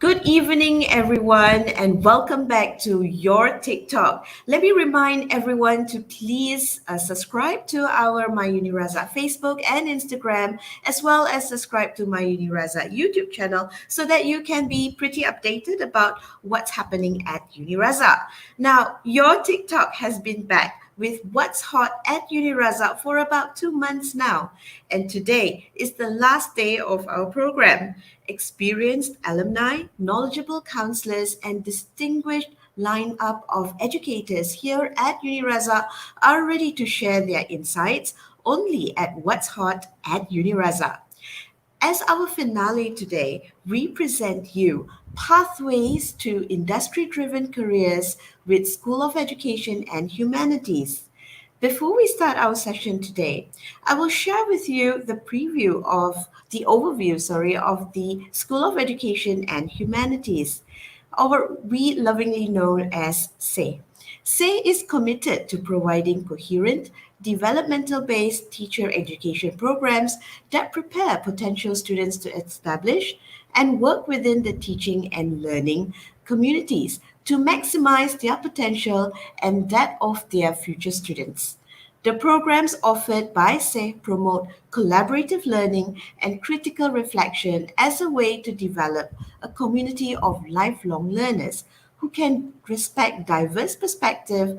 Good evening, everyone, and welcome back to your TikTok. Let me remind everyone to please subscribe to our My UNIRAZAK Facebook and Instagram, as well as subscribe to My UNIRAZAK YouTube channel so that you can be pretty updated about what's happening at UNIRAZAK. Now, your TikTok has been back with What's Hot at UNIRAZAK for about 2 months now. And today is the last day of our program. Experienced alumni, knowledgeable counselors, and distinguished lineup of educators here at UNIRAZAK are ready to share their insights only at What's Hot at UNIRAZAK. As our finale today, we present you Pathways to Industry Driven Careers with School of Education and Humanities. Before we start our session today, I will share with you the overview, of the School of Education and Humanities, or we lovingly known as SAY. SAY is committed to providing coherent, developmental-based teacher education programs that prepare potential students to establish and work within the teaching and learning communities to maximize their potential and that of their future students. The programs offered by SAY promote collaborative learning and critical reflection as a way to develop a community of lifelong learners who can respect diverse perspectives,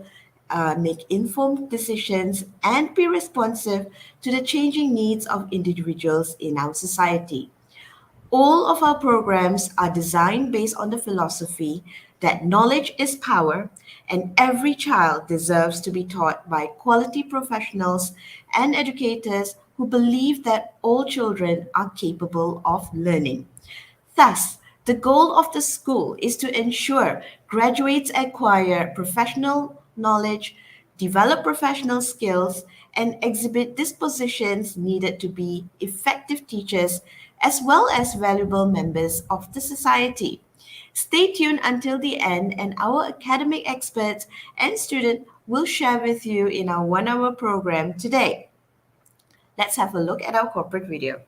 make informed decisions, and be responsive to the changing needs of individuals in our society. All of our programs are designed based on the philosophy that knowledge is power and every child deserves to be taught by quality professionals and educators who believe that all children are capable of learning. Thus, the goal of the school is to ensure graduates acquire professional knowledge, develop professional skills, and exhibit dispositions needed to be effective teachers as well as valuable members of the society. Stay tuned until the end, and our academic experts and students will share with you in our 1 hour program today. Let's have a look at our corporate video.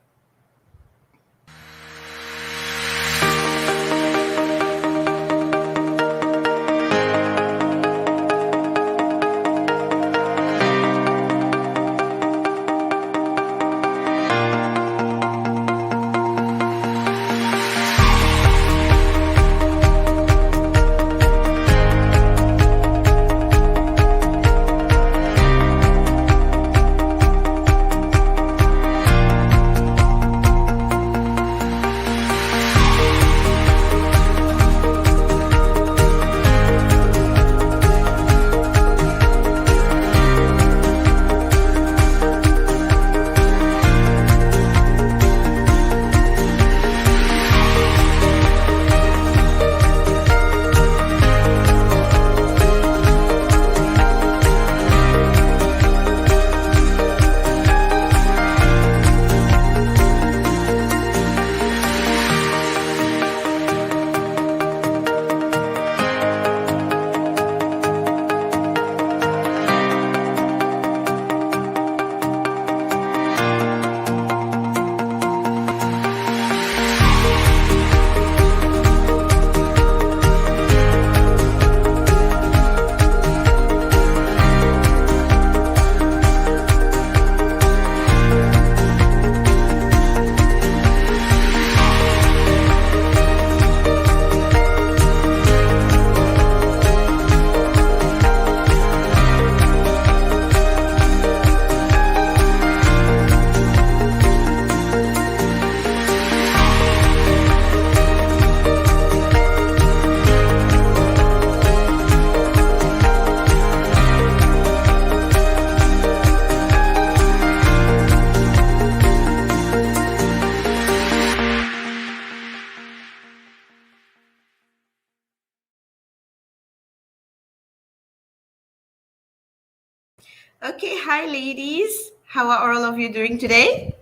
Okay, hi ladies. How are all of you doing today?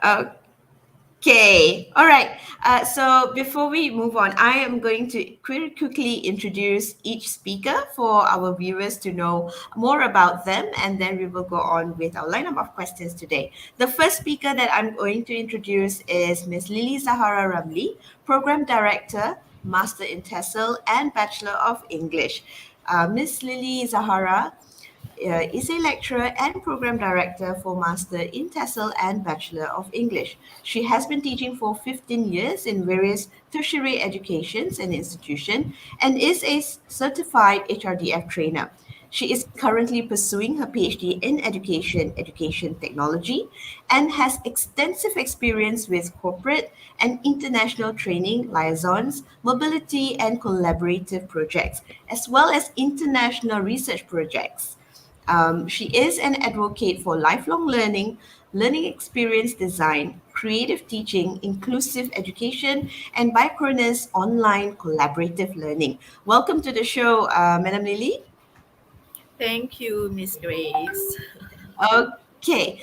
Okay, Okay, all right. So before we move on, I am going to quickly introduce each speaker for our viewers to know more about them, and then we will go on with our lineup of questions today. The first speaker that I'm going to introduce is Ms. Lily Zahara Ramli, Program Director, Master in TESOL, and Bachelor of English. Ms. Lily Zahara is a lecturer and program director for Master in TESOL and Bachelor of English. She has been teaching for 15 years in various tertiary educations and institutions and is a certified HRDF trainer. She is currently pursuing her PhD in education technology, and has extensive experience with corporate and international training liaisons, mobility, and collaborative projects, as well as international research projects. She is an advocate for lifelong learning, learning experience design, creative teaching, inclusive education, and biochronous online collaborative learning. Welcome to the show, Madam Lily. Thank you, Miss Grace. Okay,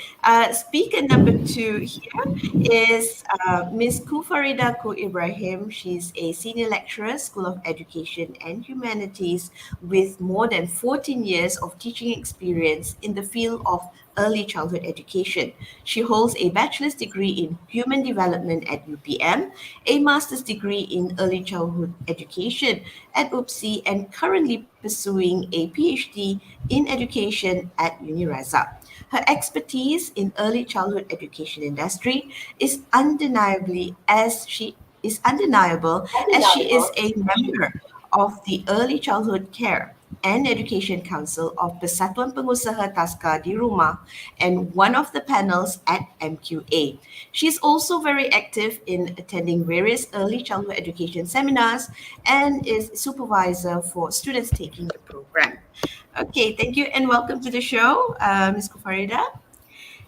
speaker number two here is Ms. Kufarida Ko Ibrahim. She's a senior lecturer, School of Education and Humanities, with more than 14 years of teaching experience in the field of early childhood education. She holds a bachelor's degree in human development at UPM, a master's degree in early childhood education at UPSI, and currently pursuing a PhD in education at UNIRAZAK. Her expertise in early childhood education industry is undeniable as she is a member of the Early Childhood Care and Education Council of Persatuan Pengusaha Taska di Rumah and one of the panels at MQA. She's also very active in attending various early childhood education seminars and is supervisor for students taking the program. Okay, thank you and welcome to the show, Ms. Kufarida.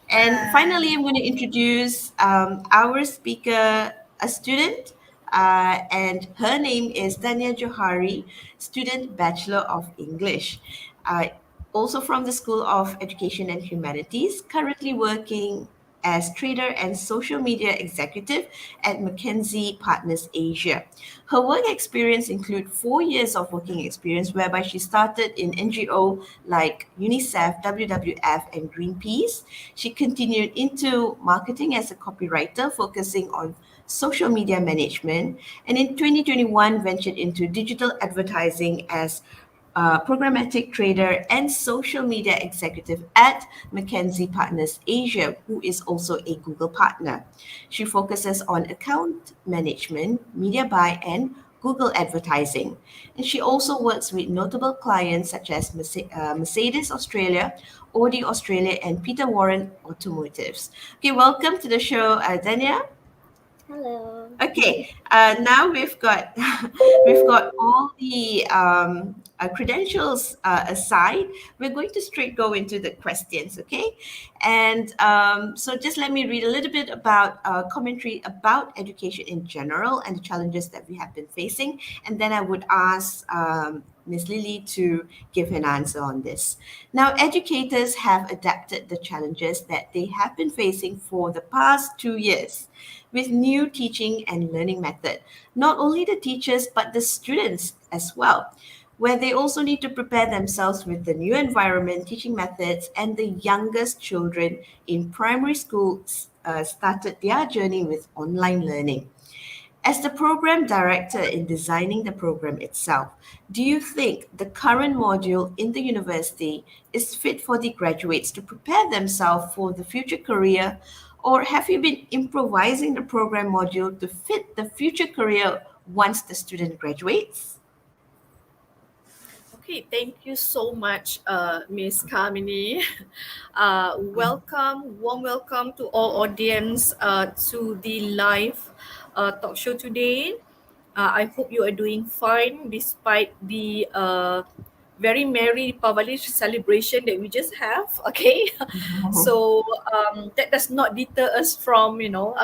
And finally, I'm going to introduce our speaker, a student, and her name is Tanya Johari, student Bachelor of English. Uh, Also from the School of Education and Humanities, currently working as trader and social media executive at McKinsey Partners Asia. Her work experience include 4 years of working experience whereby she started in NGO like UNICEF, WWF, and Greenpeace. She continued into marketing as a copywriter, focusing on social media management, and in 2021 ventured into digital advertising as programmatic trader and social media executive at McKinsey Partners Asia, who is also a Google partner. She focuses on account management, media buy, and Google advertising. And she also works with notable clients such as Mercedes Australia, Audi Australia, and Peter Warren Automotives. Okay, welcome to the show, Dania. Hello. Okay, now we've got all the credentials aside. We're going to straight go into the questions, okay? And so just let me read a little bit about commentary about education in general and the challenges that we have been facing, and then I would ask Ms. Lily to give an answer on this. Now, educators have adapted the challenges that they have been facing for the past 2 years with new teaching and learning method. Not only the teachers, but the students as well, where they also need to prepare themselves with the new environment, teaching methods, and the youngest children in primary school started their journey with online learning. As the program director in designing the program itself, do you think the current module in the university is fit for the graduates to prepare themselves for the future career? Or have you been improvising the program module to fit the future career once the student graduates? Okay, thank you so much, Miss Kamini. Warm welcome to all audience to the live talk show today. I hope you are doing fine despite the very merry Pavalish celebration that we just have. Okay, so that does not deter us from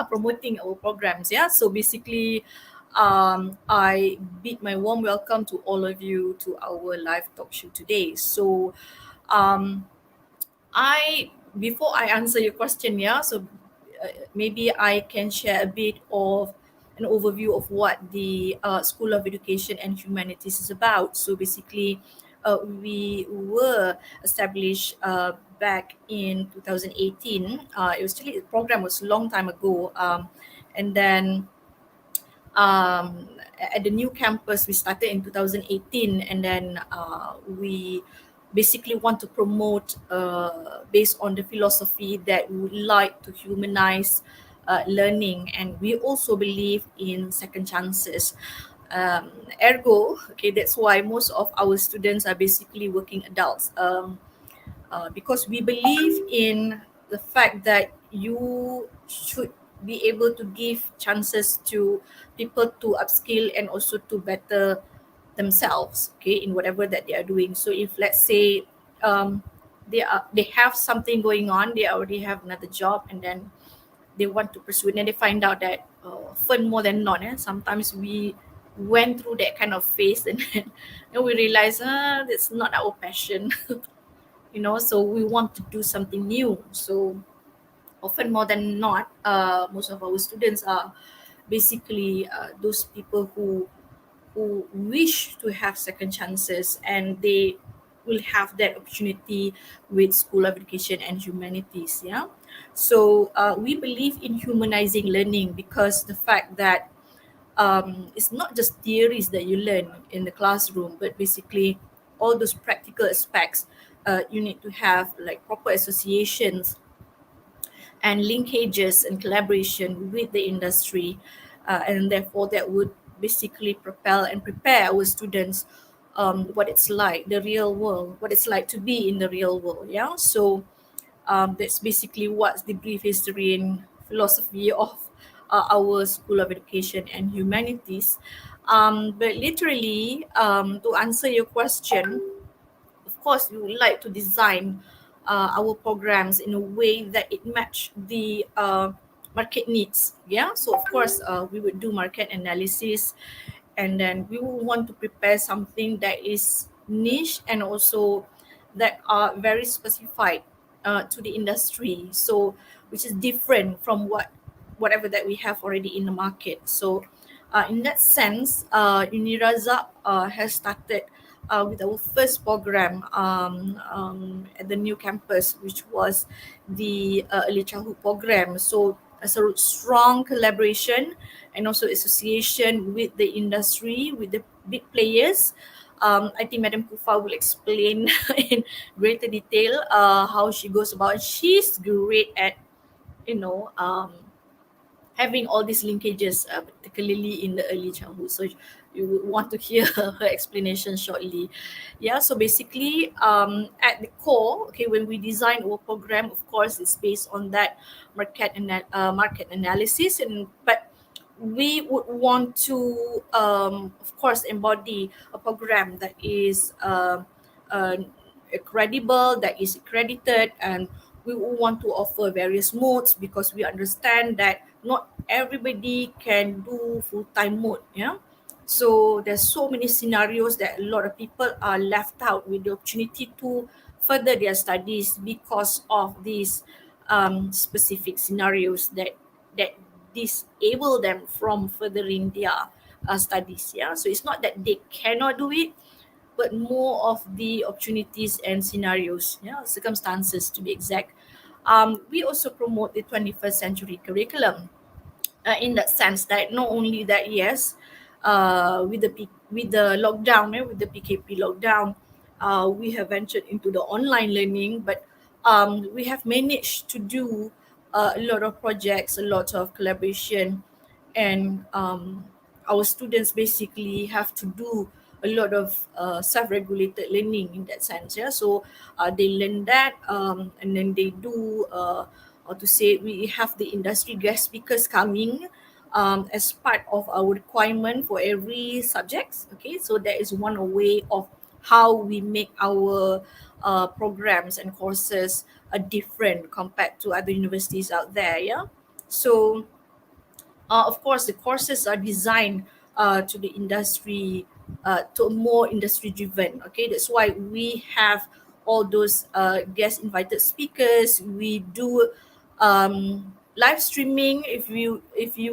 promoting our programs. Yeah, so basically, I bid my warm welcome to all of you to our live talk show today. So um, I before I answer your question, yeah. So maybe I can share a bit of an overview of what the School of Education and Humanities is about. So basically, we were established back in 2018. It was actually, the program was a long time ago, and then um, at the new campus we started in 2018, and then we basically want to promote based on the philosophy that we would like to humanize learning, and we also believe in second chances. Ergo, okay, that's why most of our students are basically working adults, because we believe in the fact that you should be able to give chances to people to upskill and also to better themselves, okay, in whatever that they are doing. So if, let's say, they have something going on, they already have another job, and then they want to pursue it, and they find out that fun more than not, sometimes we went through that kind of phase, and then we realize, that's not our passion. So we want to do something new. So often more than not, most of our students are basically those people who wish to have second chances, and they will have that opportunity with School of Education and Humanities. Yeah. So we believe in humanizing learning, because the fact that it's not just theories that you learn in the classroom, but basically all those practical aspects. You need to have like proper associations and linkages and collaboration with the industry, and therefore that would basically propel and prepare our students what it's like, the real world, what it's like to be in the real world. Yeah. So that's basically what's the brief history and philosophy of our School of Education and Humanities. But literally, to answer your question, of course, we would like to design our programs in a way that it match the market needs. Yeah. So of course, we would do market analysis, and then we will want to prepare something that is niche and also that are very specified to the industry, so which is different from whatever that we have already in the market. So in that sense, Unirazak has started with our first program at the new campus, which was the early childhood program. So as a strong collaboration and also association with the industry, with the big players. I think Madam Kufa will explain in greater detail how she goes about. She's great at, you know, having all these linkages, particularly in the early childhood. So you would want to hear her explanation shortly. Yeah, so basically, at the core, okay, when we design our program, of course, it's based on that market analysis, and but we would want to, of course, embody a program that is uh, credible, that is accredited, and we will want to offer various modes, because we understand that not everybody can do full-time mode. Yeah. So there's so many scenarios that a lot of people are left out with the opportunity to further their studies because of these specific scenarios that disable them from furthering their studies. Yeah. So it's not that they cannot do it, but more of the opportunities and scenarios, yeah, circumstances to be exact. We also promote the 21st century curriculum, in that sense that not only that, yes, with the lockdown, with the PKP lockdown, we have ventured into the online learning, but we have managed to do a lot of projects, a lot of collaboration, and our students basically have to do a lot of self-regulated learning in that sense. Yeah. So they learn that, and then they do, how to say, we have the industry guest speakers coming as part of our requirement for every subjects. Okay, so that is one way of how we make our programs and courses different compared to other universities out there. Yeah. So of course, the courses are designed to the industry, to a more industry driven. Okay, that's why we have all those guest invited speakers. We do live streaming. If you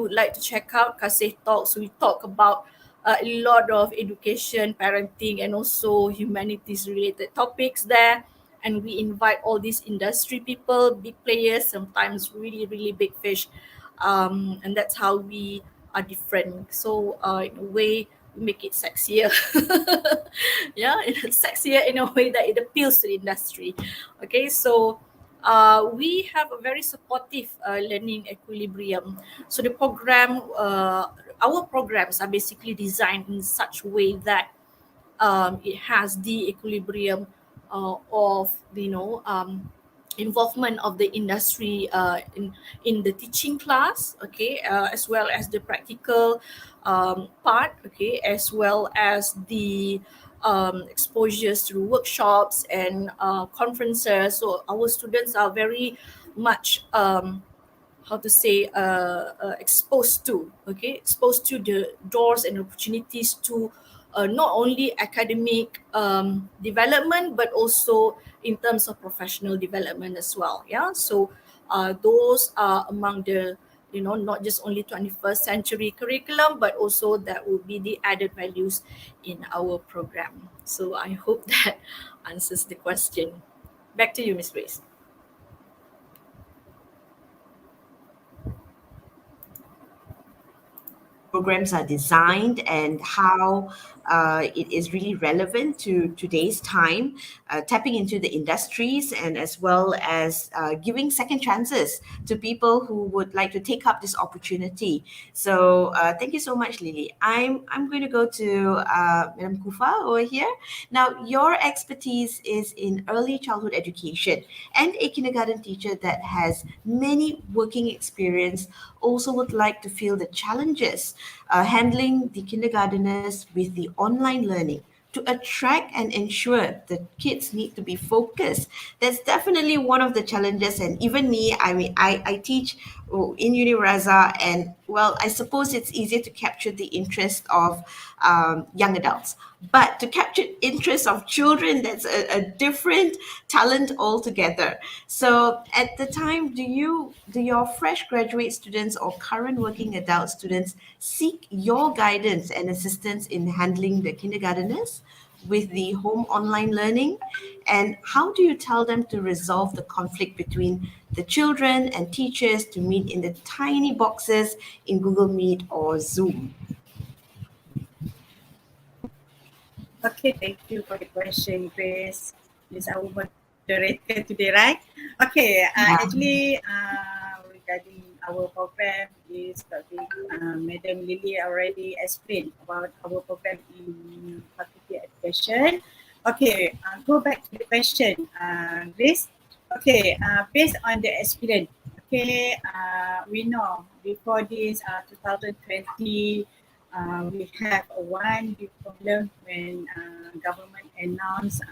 would like to check out Kasih Talks, we talk about a lot of education, parenting, and also humanities related topics there. And we invite all these industry people, big players, sometimes really really big fish, and that's how we are different. So in a way, we make it sexier. Yeah, it's sexier in a way that it appeals to the industry. Okay, so we have a very supportive learning equilibrium. So our programs are basically designed in such a way that it has the equilibrium of involvement of the industry in the teaching class, okay, as well as the practical part, okay, as well as the exposures through workshops and conferences. So our students are very much how to say exposed to the doors and opportunities to not only academic development, but also in terms of professional development as well. Yeah, so those are among the, not just only 21st century curriculum, but also that will be the added values in our program. So I hope that answers the question. Back to you, Miss Grace. Programs are designed and how it is really relevant to today's time, tapping into the industries and as well as giving second chances to people who would like to take up this opportunity. So thank you so much, Lily. I'm going to go to Madam Kufa over here. Now, your expertise is in early childhood education and a kindergarten teacher that has many working experience also would like to feel the challenges handling the kindergarteners with the online learning to attract and ensure the kids need to be focused. That's definitely one of the challenges. And even me, I mean, I teach in Uniraza, and well, I suppose it's easier to capture the interest of young adults. But to capture interest of children, that's a different talent altogether. So at the time, do your fresh graduate students or current working adult students seek your guidance and assistance in handling the kindergarteners with the home online learning? And how do you tell them to resolve the conflict between the children and teachers to meet in the tiny boxes in Google Meet or Zoom? Okay, thank you for the question, Grace. Is our moderator today, right? Okay, Yeah. actually, regarding our program is Madam Lily already explained about our program in faculty education. Okay, go back to the question, Grace. Okay, based on the experience, okay, we know before this 2020, we have one big problem when government announced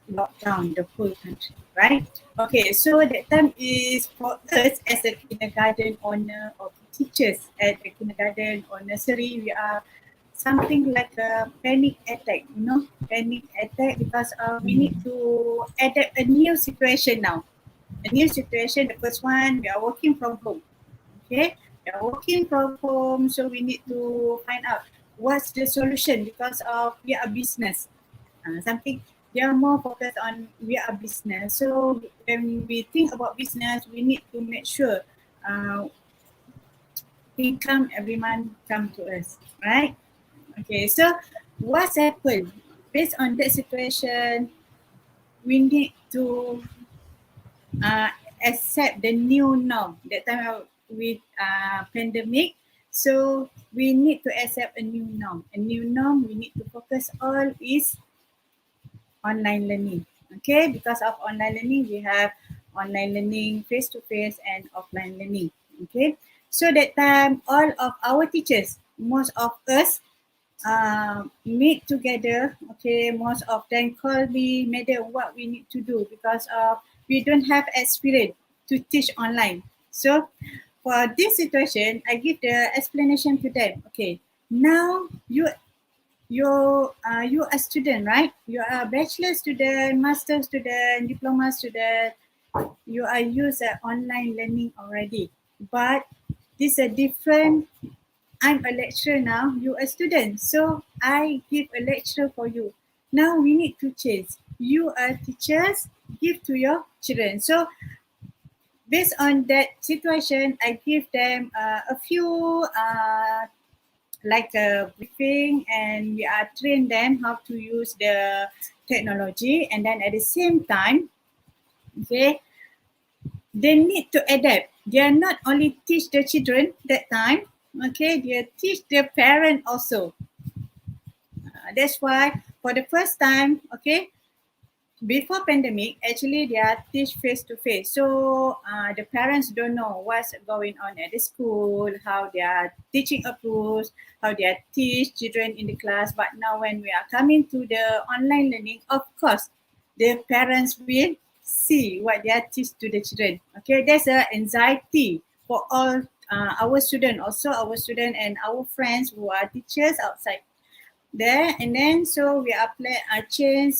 lockdown the whole country, right? Okay, so that time is for us as a kindergarten owner or teachers at the kindergarten or nursery, we are something like a panic attack, panic attack because we need to adapt a new situation now. A new situation, the first one, we are working from home. Okay, we are working from home, so we need to find out what's the solution because of we are business. Something they are more focused on we are business. So when we think about business, we need to make sure uh, income every month come to us, right? Okay, so what's happened based on that situation? We need to uh, accept the new norm. That time with pandemic, so we need to accept a new norm. A new norm we need to focus all is online learning. Okay, because of online learning, we have online learning, face to face, and offline learning. Okay, so that time all of our teachers, most of us meet together. Okay, most of them call me, madam, what we need to do because we don't have experience to teach online. So for this situation, I give the explanation to them. Okay, now you a student, right? You are a bachelor student, master student, diploma student. You are use online learning already. but this is a different. I'm a lecturer now, you a student. So I give a lecture for you. Now we need to change. You are teachers, give to your children. So based on that situation, I give them a few like a briefing, and we are train them how to use the technology. And then at the same time, okay, they need to adapt. They are not only teach the children that time, okay, they teach the parent also. That's why for the first time, okay, before pandemic, actually they are teach face to face. So the parents don't know what's going on at the school, how they are teaching approach, how they are teach children in the class. But now when we are coming to the online learning, of course, the parents will see what they are teach to the children. Okay, there's a anxiety for all our student, also our student and our friends who are teachers outside there. And then so we apply change,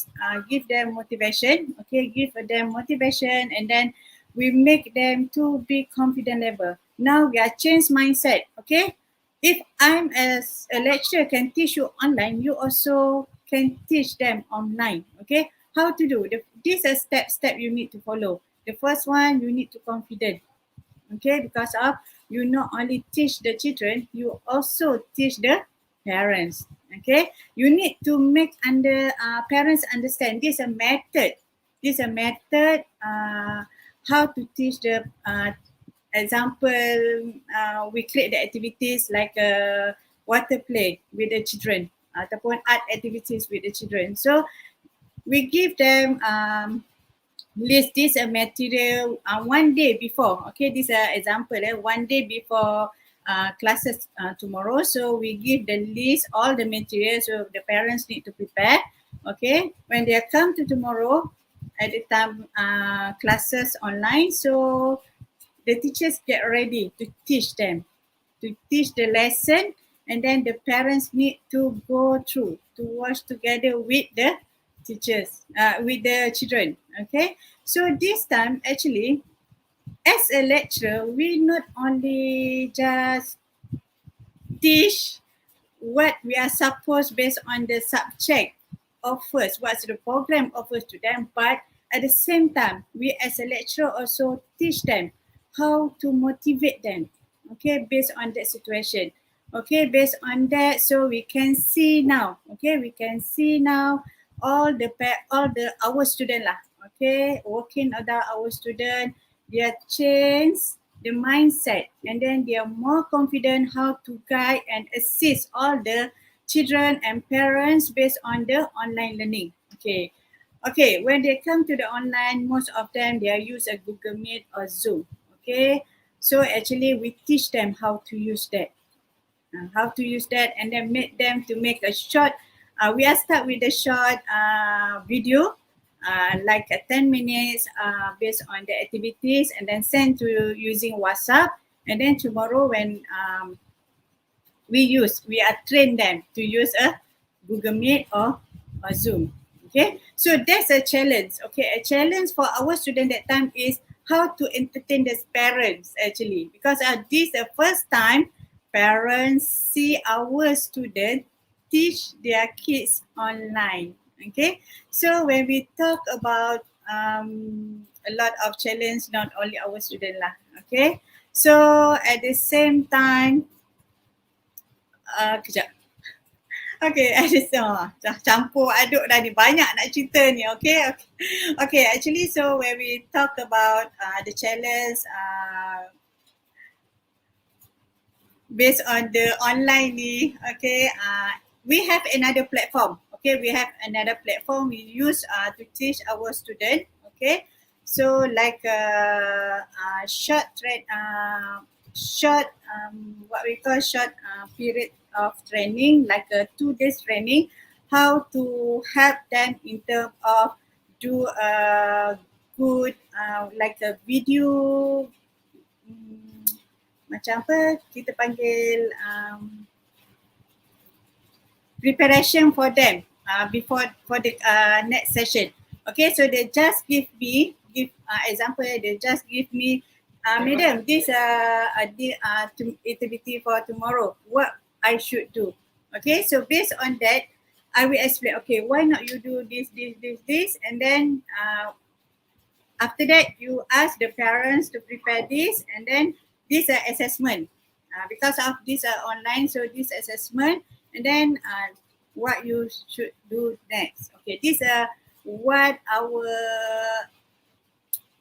give them motivation, okay, give them motivation, and then we make them to be confident level. Now we are change mindset, okay. If I'm as a lecturer can teach you online, you also can teach them online, okay. How to do this is a step you need to follow. The first one, you need to confident, okay, because of you not only teach the children, you also teach the parents, okay. You need to make parents understand this a method, how to teach the example. We create the activities like water play with the children ataupun art activities with the children. So we give them list this material one day before. Okay, this is an example. One day before classes tomorrow. So we give the list, all the materials, so the parents need to prepare. Okay, when they come to tomorrow, at the time classes online, so the teachers get ready to teach them, to teach the lesson, and then the parents need to go through to watch together with the teachers, with the children. Okay, so this time actually, as a lecturer, we not only just teach what we are supposed based on the subject offers, what's the program offers to them, but at the same time, we as a lecturer also teach them how to motivate them, okay, based on that situation. Okay, based on that, so we can see now, okay, we can see now all the our student lah, okay, working adult our student, they are change the mindset, and then they are more confident how to guide and assist all the children and parents based on the online learning. Okay, okay, when they come to the online, most of them they are use a Google Meet or Zoom. Okay, so actually we teach them how to use that, and then make them to make a short. We are start with a short video, like 10 minutes, based on the activities, and then send to using WhatsApp. And then tomorrow when we are train them to use a Google Meet or a Zoom. Okay, so that's a challenge. Okay, a challenge for our student that time is how to entertain the parents actually, because this the first time parents see our student teach their kids online. Okay, so when we talk about a lot of challenge, not only our student lah. Okay, so at the same time, kejap. Okay, dah campur aduk dah ni, banyak nak cerita ni. Okay, okay. Okay, actually, so when we talk about the challenge based on the online ni, okay, we have another platform. Okay, we have another platform we use to teach our student. Okay, so like what we call short period of training, like a 2 days training, how to help them in terms of do a good like a video, macam apa kita panggil preparation for them before for the next session. Okay, so they just give example, they just give me Madam, this activity for tomorrow, what I should do. Okay, so based on that, I will explain. Okay, why not you do this, and then after that you ask the parents to prepare this, and then this assessment. Because of this online, so this assessment, and then what you should do next. Okay, this what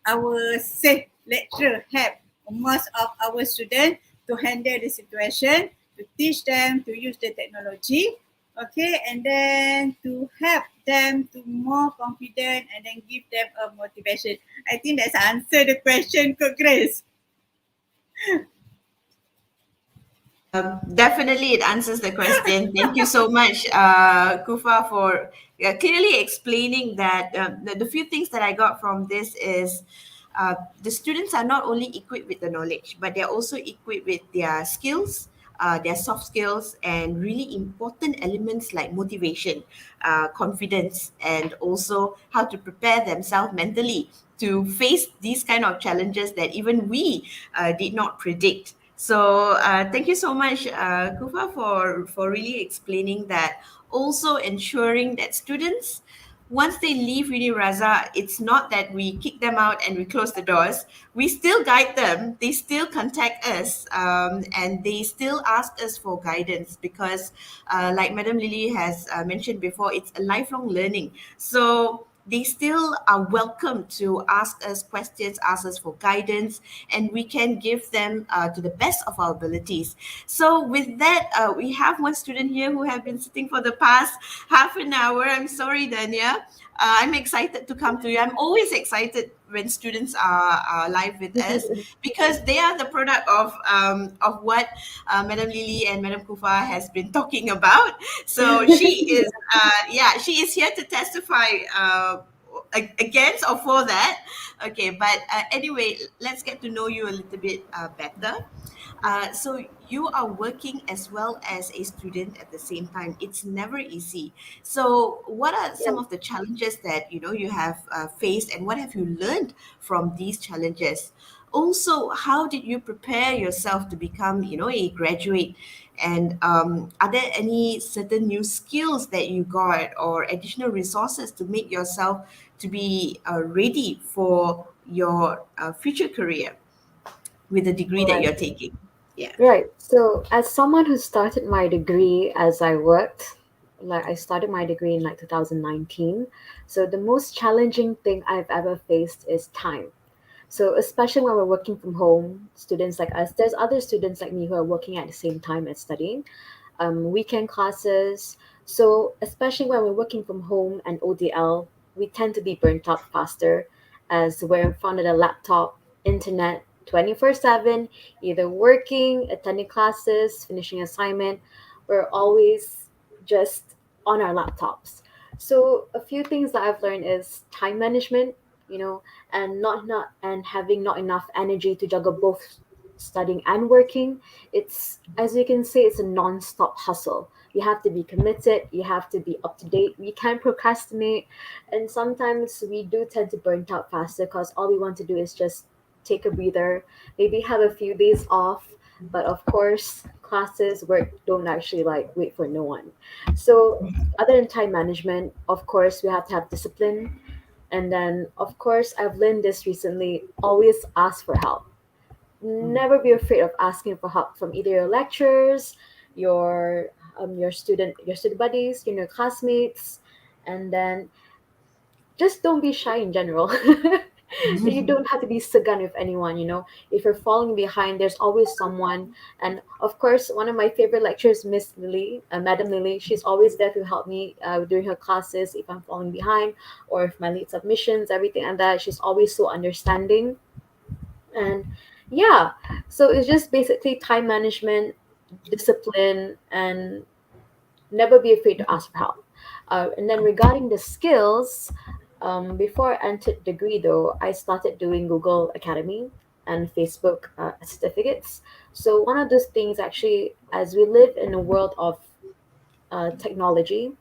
our safe lecturer help most of our students to handle the situation, to teach them to use the technology, okay, and then to help them to more confident and then give them a motivation. I think that's answer the question, Coach Grace. Definitely, it answers the question. Thank you so much, Kufa, for clearly explaining that. The few things that I got from this is the students are not only equipped with the knowledge, but they're also equipped with their skills, their soft skills, and really important elements like motivation, confidence, and also how to prepare themselves mentally to face these kind of challenges that even we did not predict. So thank you so much, Kufa, for really explaining that. Also ensuring that students, once they leave Uniraza, it's not that we kick them out and we close the doors. We still guide them. They still contact us, and they still ask us for guidance because, like Madam Lily has mentioned before, it's a lifelong learning. So they still are welcome to ask us questions, ask us for guidance, and we can give them to the best of our abilities. So, with that, we have one student here who have been sitting for the past half an hour. I'm sorry, Dania. I'm excited to come to you. I'm always excited when students are live with us because they are the product of what Madam Lily and Madam Kufa has been talking about. So she is here to testify against or for that. Okay, but anyway, let's get to know you a little bit better. So you are working as well as a student at the same time. It's never easy. So what are Yeah. some of the challenges that you have faced, and what have you learned from these challenges? Also, how did you prepare yourself to become a graduate? And are there any certain new skills that you got or additional resources to make yourself to be ready for your future career with the degree that Right. you're taking? Yeah. Right. So, as someone who started my degree as I worked, like I started my degree in like 2019. So, the most challenging thing I've ever faced is time. So, especially when we're working from home, students like us, there's other students like me who are working at the same time as studying, weekend classes. So, especially when we're working from home and ODL, we tend to be burnt out faster as we're in front of the laptop, internet 24/7, either working, attending classes, finishing assignment. We're always just on our laptops. So, a few things that I've learned is time management, and not and having not enough energy to juggle both studying and working. It's, as you can say, it's a non-stop hustle. You have to be committed, you have to be up to date, we can't procrastinate, and sometimes we do tend to burn out faster because all we want to do is just take a breather, maybe have a few days off. But of course, classes, work don't actually like wait for no one. So other than time management, of course we have to have discipline. And then, of course, I've learned this recently, always ask for help. Never be afraid of asking for help from either your lecturers, your student buddies, classmates. And then just don't be shy in general. You don't have to be segan with anyone. If you're falling behind, there's always someone. And of course, one of my favorite lecturers, Miss Lily, Madam Lily, she's always there to help me during her classes if I'm falling behind, or if my late submissions, everything like that. She's always so understanding. And yeah, so it's just basically time management, discipline, and never be afraid to ask for help. And then regarding the skills, before I entered degree though, I started doing Google Academy and Facebook certificates. So one of those things actually, as we live in a world of technology,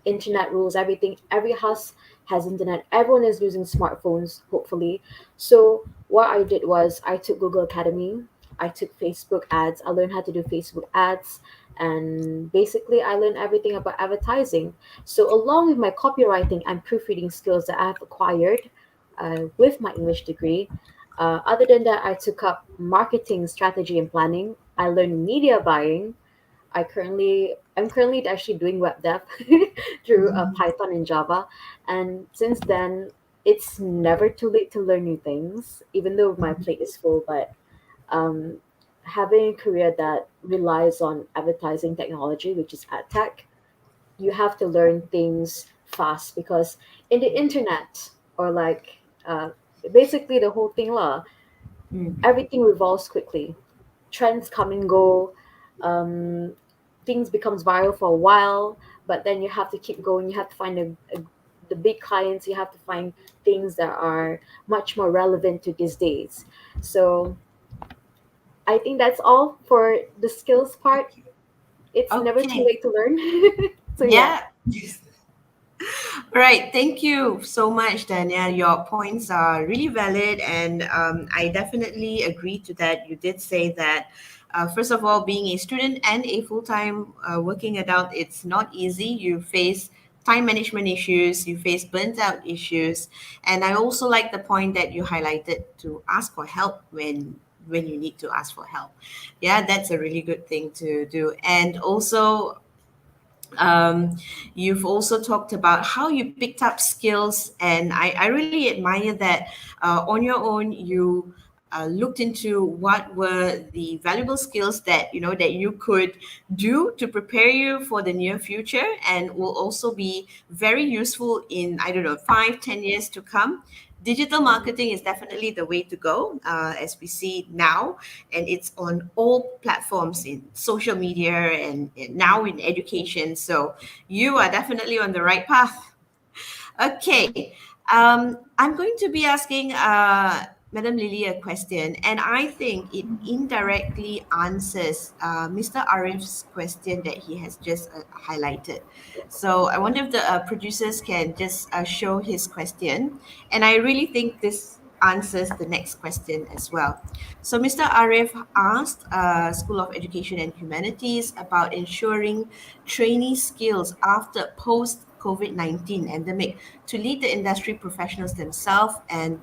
internet rules everything, every house has internet. Everyone is using smartphones, hopefully. So what I did was I took Google Academy, I took Facebook ads, I learned how to do Facebook ads, and basically I learned everything about advertising. So along with my copywriting and proofreading skills that I've acquired with my English degree, other than that, I took up marketing strategy and planning. I learned media buying. I'm currently actually doing web dev through Python and Java, and since then it's never too late to learn new things, even though my plate is full. But um, having a career that relies on advertising technology, which is ad tech, you have to learn things fast because in the internet or basically the whole thing lah, Mm. everything revolves quickly. Trends come and go. Um, things becomes viral for a while, but then you have to keep going. You have to find the big clients. You have to find things that are much more relevant to these days. So I think that's all for the skills part. It's never too Okay. late to learn. So yeah. Yeah. Right. Thank you so much, Danielle. Your points are really valid, and I definitely agree to that. You did say that, first of all, being a student and a full time working adult, it's not easy. You face time management issues, you face burnt out issues, and I also like the point that you highlighted to ask for help when you need to ask for help. Yeah, that's a really good thing to do. And also, um, you've also talked about how you picked up skills, and I really admire that on your own you looked into what were the valuable skills that that you could do to prepare you for the near future and will also be very useful in, I don't know, 5-10 years to come. Digital marketing is definitely the way to go, as we see now, and it's on all platforms in social media and now in education. So you are definitely on the right path. Okay, I'm going to be asking Madam Lily a question, and I think it indirectly answers Mr. Arif's question that he has just highlighted. So I wonder if the producers can just show his question, and I really think this answers the next question as well. So Mr. Arif asked School of Education and Humanities about ensuring trainee skills after post COVID-19 endemic to lead the industry professionals themselves and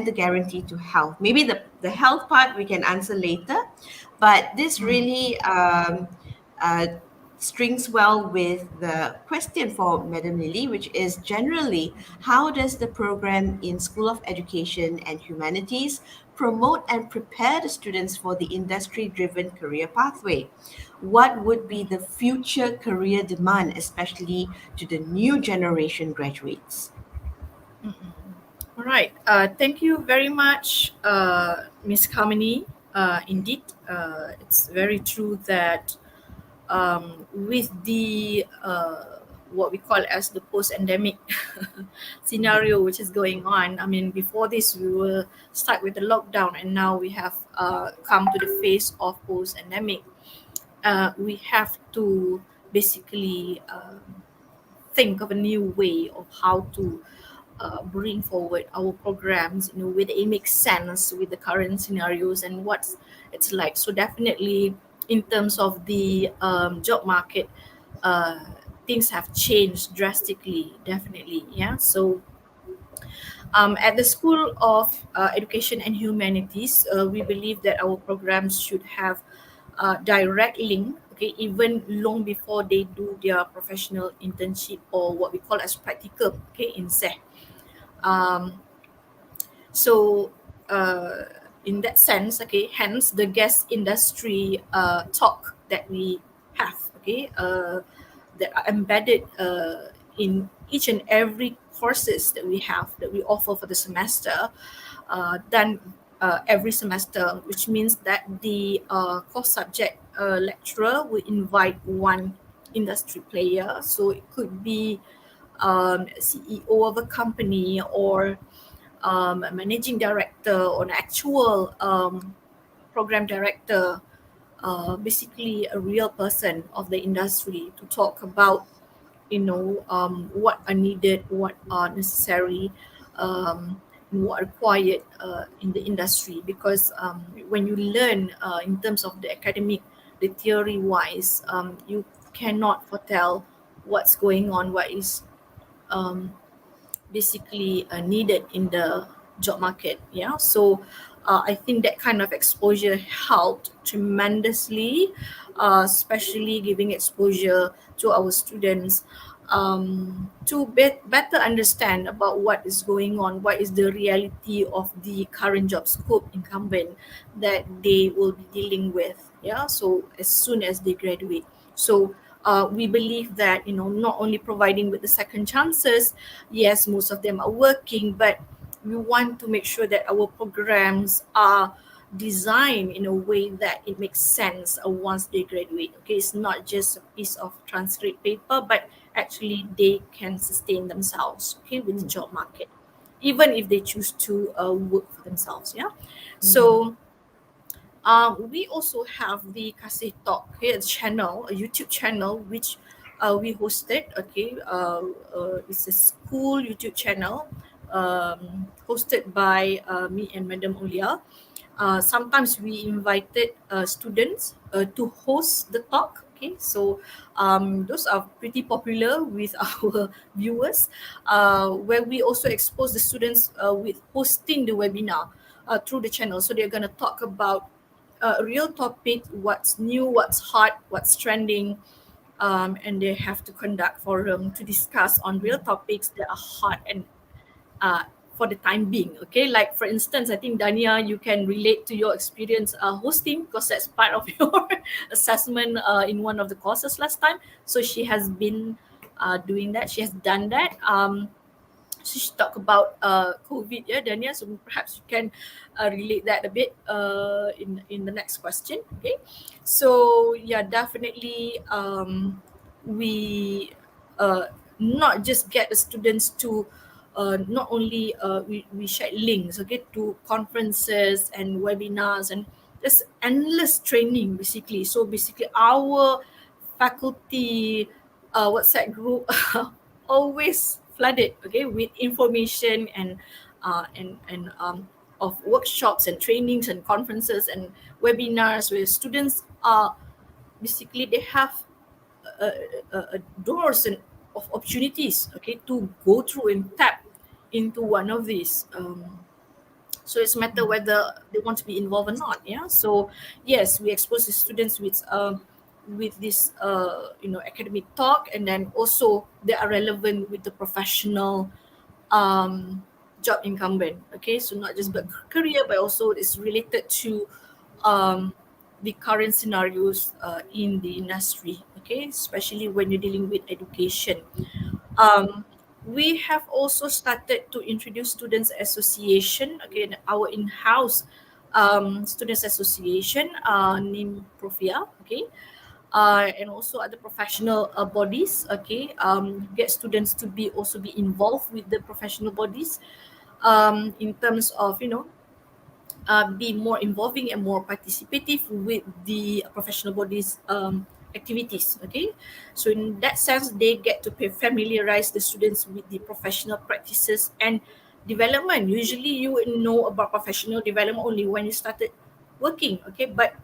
the guarantee to health. Maybe the health part we can answer later, but this really uh, strings well with the question for Madam Lily, which is generally how does the program in School of Education and Humanities promote and prepare the students for the industry-driven career pathway? What would be the future career demand, especially to the new generation graduates? All right. Thank you very much, Miss Kamini. Indeed, it's very true that with the what we call as the post-endemic scenario which is going on. I mean, before this we were stuck with the lockdown, and now we have come to the phase of post-endemic. We have to basically think of a new way of how to bring forward our programs in a way that it makes sense with the current scenarios and what it's like. So definitely, in terms of the job market, uh, things have changed drastically. Definitely, yeah. So at the School of Education and Humanities, we believe that our programs should have direct link, okay, even long before they do their professional internship or what we call as practicum, okay, in SEH. Um, so, uh, in that sense, okay, hence the guest industry talk that we have, okay, that are embedded in each and every courses that we have that we offer for the semester, done every semester, which means that the course subject lecturer will invite one industry player. So it could be CEO of a company or a managing director or an actual program director, basically a real person of the industry to talk about what are needed, what are necessary, what are required in the industry. Because when you learn in terms of the academic, the theory wise, you cannot foretell what's going on, what is um, basically needed in the job market. Yeah, so I think that kind of exposure helped tremendously, especially giving exposure to our students, to better understand about what is going on, what is the reality of the current job scope incumbent that they will be dealing with. Yeah, so as soon as they graduate. So we believe that, not only providing with the second chances, yes, most of them are working, but we want to make sure that our programs are designed in a way that it makes sense once they graduate. Okay, it's not just a piece of transcript paper, but actually they can sustain themselves, okay, with the Mm. job market, even if they choose to work for themselves. Yeah, Mhm. so we also have the Kasih Talk here channel, a YouTube channel, which we hosted. Okay, it's a school YouTube channel hosted by me and Madam Olia. Sometimes we invited students to host the talk. Okay, so those are pretty popular with our viewers, where we also expose the students with hosting the webinar through the channel. So they're going to talk about real topic, what's new, what's hot, what's trending, and they have to conduct forum to discuss on real topics that are hot and uh, for the time being. Okay, like for instance, I think Dania, you can relate to your experience hosting, because that's part of your assessment in one of the courses last time. So she has been doing that. She has done that. So she talked about COVID, yeah, Dania. So perhaps you can relate that a bit in the next question. Okay, so yeah, definitely we not just get the students to not only we share links, okay, to conferences and webinars, and there's endless training basically. So basically our faculty WhatsApp group always flooded, okay, with information and of workshops and trainings and conferences and webinars, where students are basically they have doors and of opportunities, okay, to go through and tap into one of these. So it's a matter whether they want to be involved or not. Yeah, so yes, we expose the students with this academic talk, and then also they are relevant with the professional um job incumbent. Okay, so not just about career, but also it's related to um the current scenarios in the industry. Okay, especially when you're dealing with education. um, we have also started to introduce students association, again our in-house students association named Profia, okay, and also other professional bodies, okay, get students to be also be involved with the professional bodies in terms of be more involving and more participative with the professional bodies activities. Okay, so in that sense they get to familiarize the students with the professional practices and development. Usually you would know about professional development only when you started working, okay, but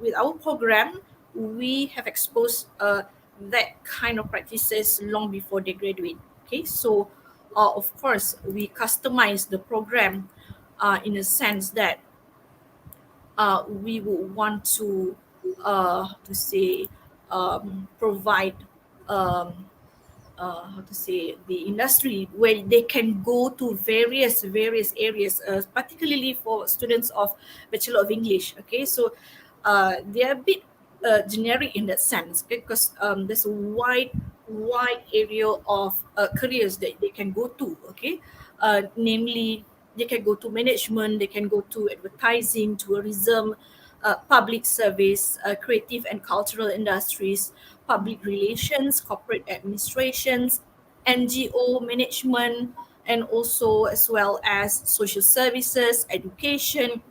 with our program we have exposed that kind of practices long before they graduate. Okay, so of course we customize the program in a sense that we would want to say provide um, how to say the industry where they can go to various areas, particularly for students of Bachelor of English. Okay, so they are a bit generic in that sense, okay, because there's a wide area of careers that they can go to. Okay, namely they can go to management, they can go to advertising, tourism, public service, creative and cultural industries, public relations, corporate administrations, NGO management, and also as well as social services, education,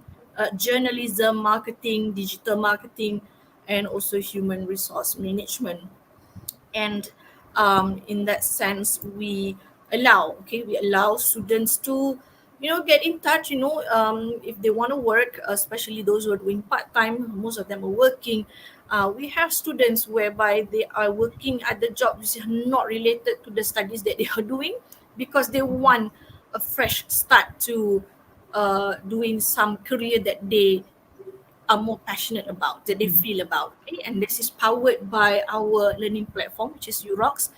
journalism, marketing, digital marketing, and also human resource management. And In that sense, we allow students to get in touch, if they want to work, especially those who are doing part-time. Most of them are working. We have students whereby they are working at the job which is not related to the studies that they are doing, because they want a fresh start to doing some career that they are more passionate about, that they feel about. Okay? And this is powered by our learning platform, which is UROX,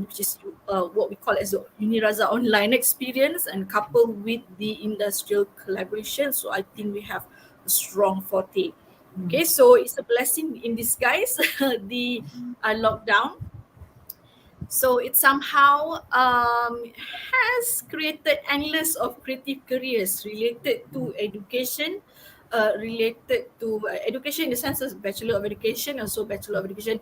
which is what we call as the UNIRAZA online experience, and coupled with the industrial collaboration. So I think we have a strong forte. Okay, so it's a blessing in disguise, the lockdown. So it somehow has created endless of creative careers related to education, related to education in the sense of Bachelor of Education, also Bachelor of Education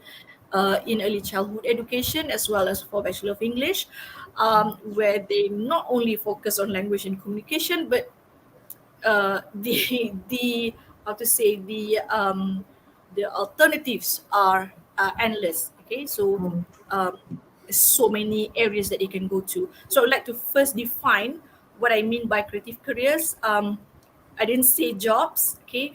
in early childhood education, as well as for Bachelor of English, where they not only focus on language and communication, but the how to say the alternatives are endless. Okay, so um, so many areas that they can go to. So I'd like to first define what I mean by creative careers. I didn't say jobs. Okay,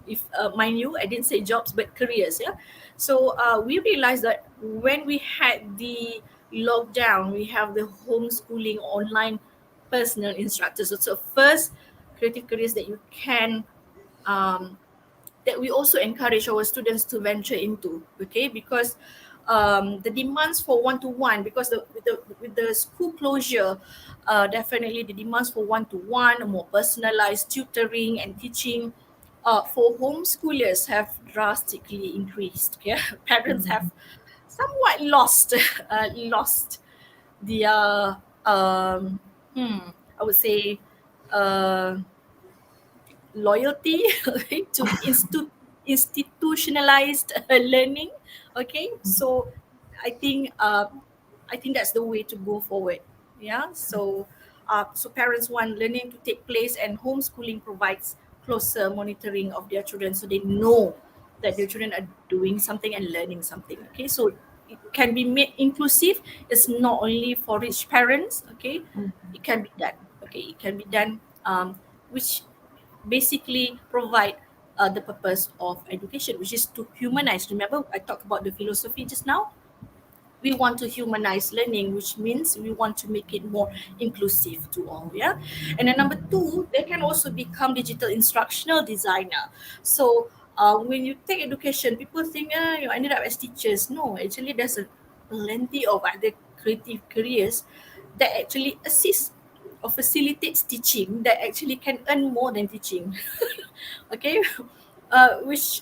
if mind you, I didn't say jobs but careers. Yeah, so we realized that when we had the lockdown, we have the homeschooling online personal instructors. So first, creative careers that you can um, that we also encourage our students to venture into. Okay, because the demands for one-to-one, because with the school closure, definitely the demands for one-to-one, more personalized tutoring and teaching for homeschoolers have drastically increased. Okay? Parents have somewhat lost their I would say uh, loyalty to institutionalized learning. Okay, so I think I think that's the way to go forward. Yeah, so so parents want learning to take place, and homeschooling provides closer monitoring of their children, so they know that their children are doing something and learning something. Okay, so it can be made inclusive. It's not only for rich parents. Okay, it can be done. Okay, it can be done, which basically provide the purpose of education, which is to humanize. Remember, I talked about the philosophy just now. We want to humanize learning, which means we want to make it more inclusive to all. Yeah, and then number two, they can also become digital instructional designer. So when you take education, people think you ended up as teachers. No, actually, there's a plenty of other creative careers that actually assist or facilitates teaching, that actually can earn more than teaching. Okay, which,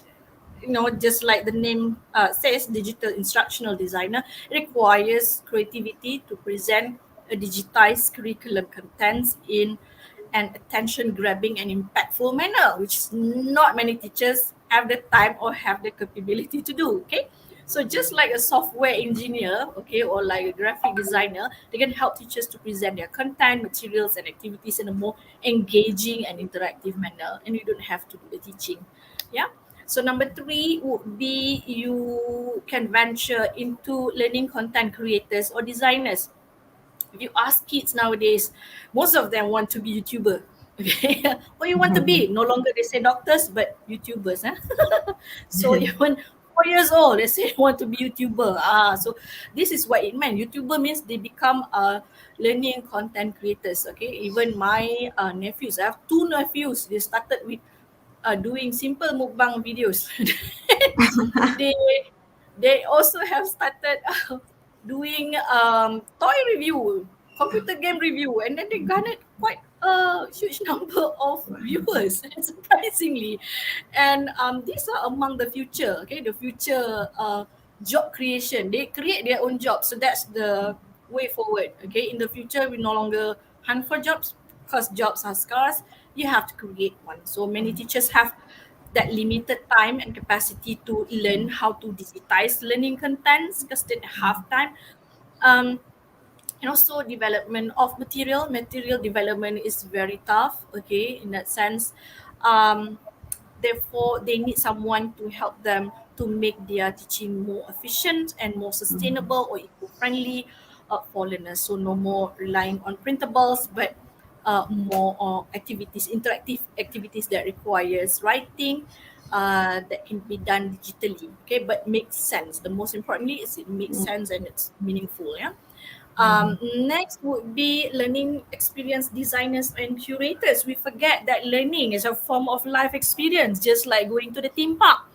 just like the name says, digital instructional designer requires creativity to present a digitized curriculum contents in an attention grabbing and impactful manner, which is not many teachers have the time or have the capability to do. Okay, so just like a software engineer, okay, or like a graphic designer, they can help teachers to present their content, materials, and activities in a more engaging and interactive manner, and you don't have to do the teaching. Yeah. So number three would be you can venture into learning content creators or designers. If you ask kids nowadays, most of them want to be YouTuber. Okay, what you want to be? No longer they say doctors, but YouTubers. Huh? So even 4 years old, they say they want to be YouTuber. So this is what it meant. YouTuber means they become learning content creators. Okay, even my nephews, I have two nephews. They started with doing simple mukbang videos. they they also have started doing toy review, computer game review, and then they garnered quite a huge number of viewers, surprisingly. And these are among the future, okay, the future job creation. They create their own jobs, so that's the way forward. Okay, in the future, we no longer hunt for jobs because jobs are scarce. You have to create one. So many teachers have that limited time and capacity to learn how to digitize learning contents because they don't have time. Um, and also development of material development is very tough. Okay, in that sense, um, therefore they need someone to help them to make their teaching more efficient and more sustainable or eco-friendly for learners. So no more relying on printables, but more on activities, interactive activities that requires writing, that can be done digitally. Okay, but makes sense. The most importantly is it makes sense and it's meaningful. Yeah. Next would be learning experience designers and curators. We forget that learning is a form of life experience, just like going to the theme park.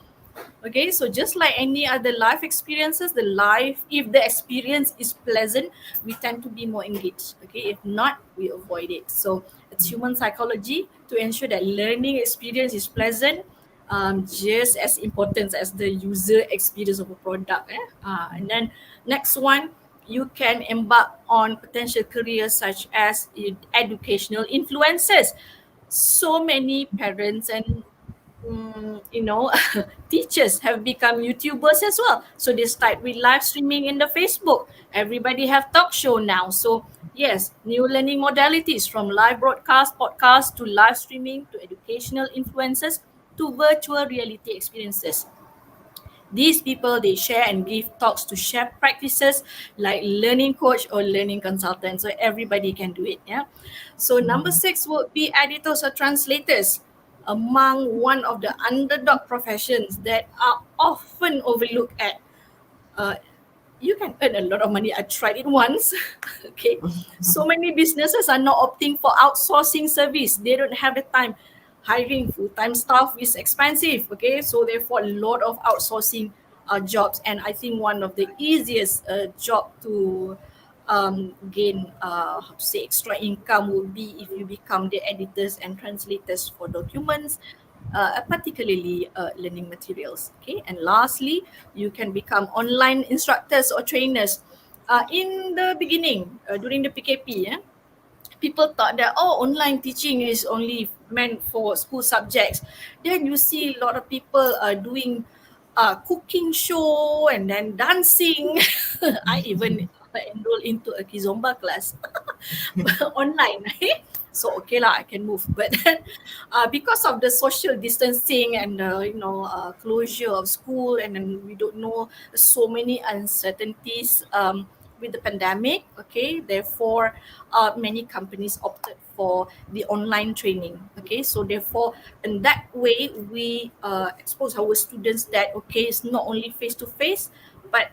Okay, so just like any other life experiences, if the experience is pleasant, we tend to be more engaged. Okay, if not, we avoid it. So it's human psychology to ensure that learning experience is pleasant, just as important as the user experience of a product. And then next one, you can embark on potential careers such as educational influencers. So many parents and teachers have become YouTubers as well. So they start with live streaming in the Facebook. Everybody have talk show now. So yes, new learning modalities from live broadcast, podcast to live streaming to educational influences to virtual reality experiences. These people, they share and give talks to share practices like learning coach or learning consultant. So everybody can do it. Yeah. So number six would be editors or translators, among one of the underdog professions that are often overlooked at. Uh, you can earn a lot of money. I tried it once. Okay. So many businesses are now opting for outsourcing service. They don't have the time. Hiring full-time staff is expensive. Okay. So therefore a lot of outsourcing jobs. And I think one of the easiest job to gain how to say extra income would be if you become the editors and translators for documents, particularly learning materials. Okay, and lastly, you can become online instructors or trainers. In the beginning, during the PKP, people thought that online teaching is only meant for school subjects. Then you see a lot of people doing cooking show and then dancing. I even enrolled into a kizomba class online. So okay lah, I can move. But then, because of the social distancing and closure of school, and then we don't know, so many uncertainties with the pandemic. Okay, therefore, many companies opted for the online training. Okay, so therefore, in that way, we expose our students that okay, it's not only face to face, but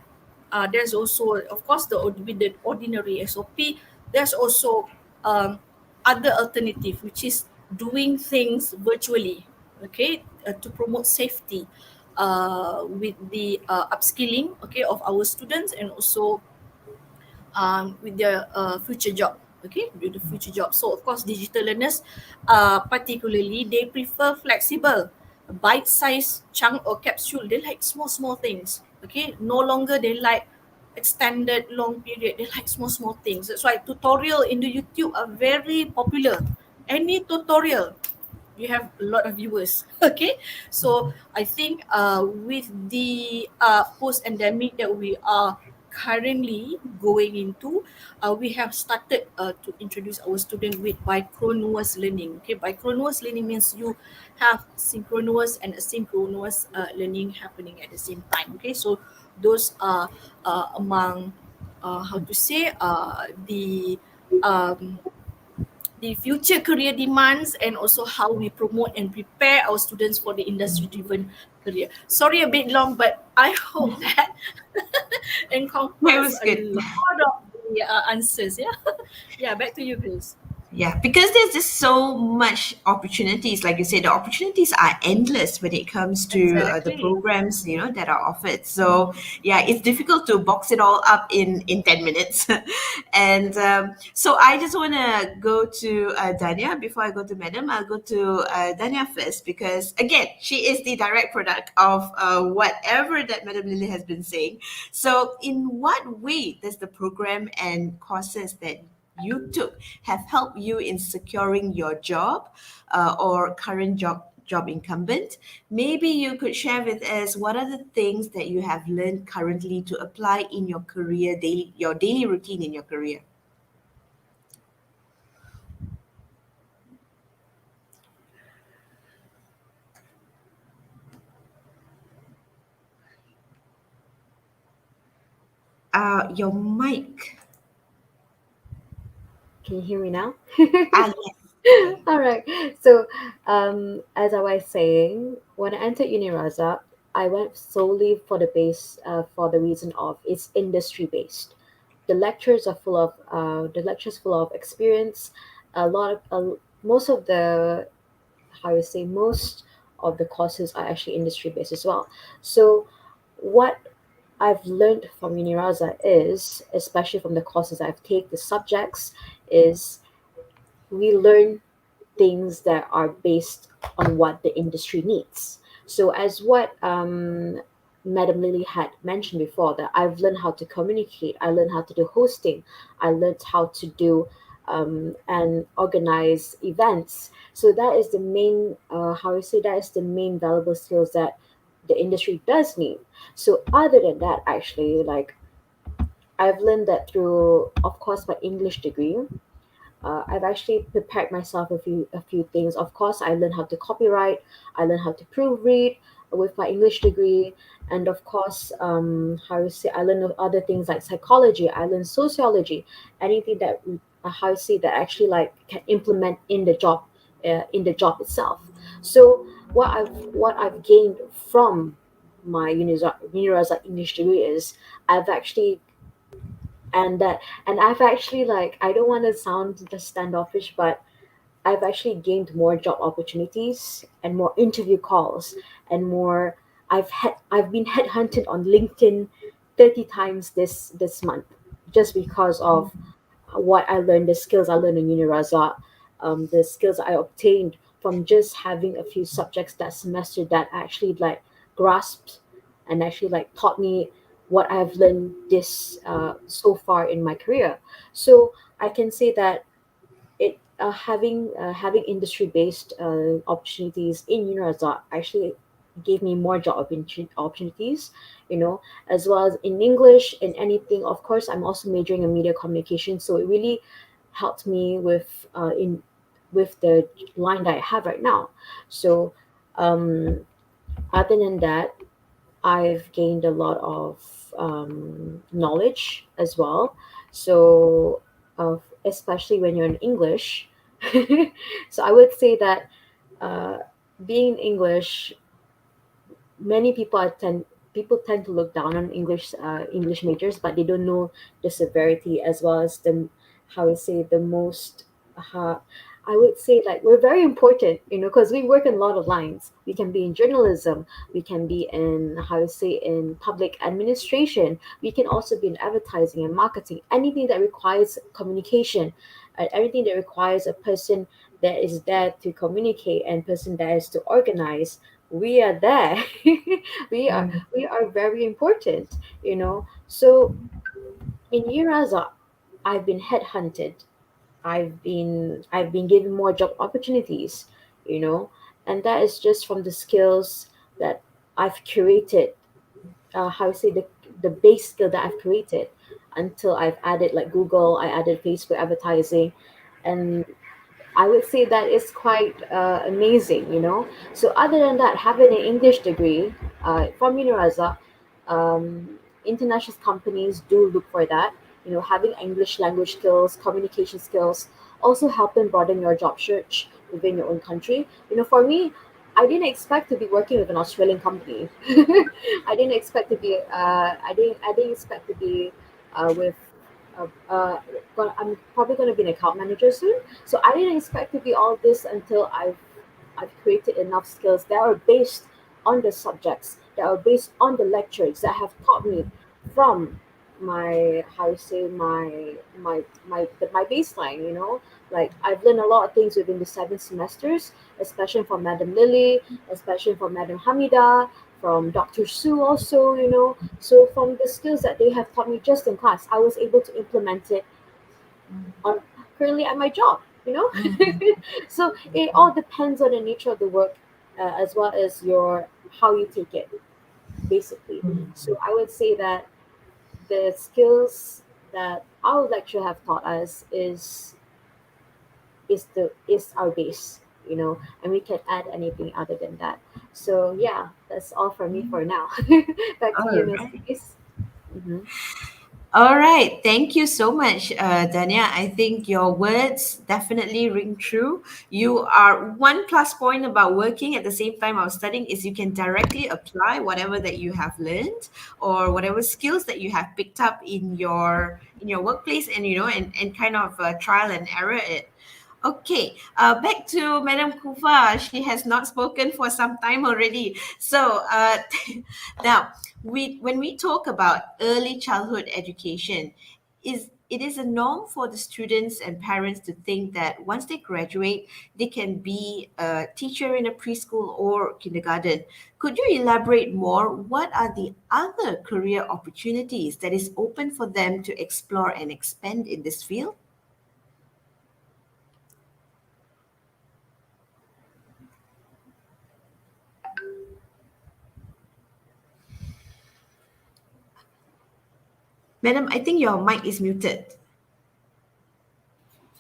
there's also, of course, with the ordinary SOP. There's also other alternative, which is doing things virtually. Okay, to promote safety with the upskilling, okay, of our students, and also with their future job. Okay, with the future job. So of course, digital learners, particularly, they prefer flexible, bite-sized chunk or capsule. They like small things. Okay, no longer they like extended long period. They like small things. That's why tutorial in the YouTube are very popular. Any tutorial, you have a lot of viewers. Okay, so I think with the post-endemic that we are currently going into, we have started to introduce our student with bichronous learning. Okay, bichronous learning means you have synchronous and asynchronous learning happening at the same time. Okay, so those are among how to say um, the future career demands, and also how we promote and prepare our students for the industry driven career. Sorry, a bit long, but I hope that It encompass was a good. lot of the answers. Yeah. Yeah, back to you, Chris. Yeah, because there's just so much opportunities. Like you said, the opportunities are endless when it comes to the Exactly. programs, that are offered. So yeah, it's difficult to box it all up in 10 minutes. And so I just want to go to Dania before I go to Madam. I'll go to Dania first because again, she is the direct product of whatever that Madam Lily has been saying. So in what way does the program and courses that you took have helped you in securing your job or current job incumbent? Maybe you could share with us what are the things that you have learned currently to apply in your career daily, your daily routine in your career. your mic. Can you hear me now? Yes. Okay. All right. So, as I was saying, when I entered Unirazak, I went solely for for the reason of it's industry based. The lectures full of experience. A lot of most of the how you say most of the courses are actually industry based as well. So, what I've learned from Uniraza is, especially from the courses I've taken, the subjects is we learn things that are based on what the industry needs. So, as what Madam Lily had mentioned before, that I've learned how to communicate, I learned how to do hosting, I learned how to do and organize events. So that is the main, how you say, that is the main valuable skills that the industry does need. So other than that, actually, like I've learned that through, of course, my English degree. I've actually prepared myself a few things. Of course, I learned how to copyright. I learned how to proofread with my English degree, and of course, how you say, I learned other things like psychology. I learned sociology. Anything that how you say that actually like can implement in the job itself. So what I've gained from my Unirazak English degree is I've actually and I've actually like I don't want to sound just standoffish, but I've actually gained more job opportunities and more interview calls and more. I've been headhunted on LinkedIn 30 times this month just because of what I learned, the skills I learned in Unirazak, the skills I obtained from just having a few subjects that semester that actually like grasped and actually like taught me what I've learned this so far in my career. So I can say that having industry based opportunities in Unirazak actually gave me more job opportunities, you know, as well as in English and anything. Of course, I'm also majoring in media communication, so it really helped me with the line that I have right now. So, um, other than that, I've gained a lot of knowledge as well. So, especially when you're in English, so I would say that uh, being English, many people tend to look down on English majors, but they don't know the severity as well as the how I say the most. Uh, I would say like we're very important, you know, because we work in a lot of lines. We can be in journalism, we can be in how to say in public administration. We can also be in advertising and marketing. Anything that requires communication, everything that requires a person that is there to communicate and person that is to organize, we are there. we are Mm. we are very important, you know. So in Uraza, I've been headhunted. I've been given more job opportunities, you know, and that is just from the skills that I've curated. How to say the base skill that I've created until I've added like Google, I added Facebook advertising, and I would say that is quite amazing, you know. So other than that, having an English degree from Uniraza, international companies do look for that. You know, having English language skills, communication skills, also help in broaden your job search within your own country. You know, for me, I didn't expect to be working with an Australian company. I didn't expect to be. I didn't expect to be with. I'm probably going to be an account manager soon, so I didn't expect to be all this until I've created enough skills that are based on the subjects, that are based on the lectures that have taught me from my how you say my baseline. You know, like I've learned a lot of things within the 7 semesters, especially from Madam Lily, especially from Madam Hamida, from Dr. Sue also. You know, so from the skills that they have taught me just in class, I was able to implement it on currently at my job, you know. Mm. So it all depends on the nature of the work, as well as your how you take it basically. So I would say that the skills that our lecturer have taught us is our base, you know, and we can add anything other than that. So yeah, that's all from me for now. Back to All you, Miss right. Grace. Mm-hmm. All right. Thank you so much, Dania. I think your words definitely ring true. You are one plus point about working at the same time of studying is you can directly apply whatever that you have learned or whatever skills that you have picked up in your workplace, and and kind of trial and error it. Okay, back to Madam Kufa. She has not spoken for some time already. So now, when we talk about early childhood education, it is a norm for the students and parents to think that once they graduate, they can be a teacher in a preschool or kindergarten. Could you elaborate more? What are the other career opportunities that is open for them to explore and expand in this field? Madam, I think your mic is muted.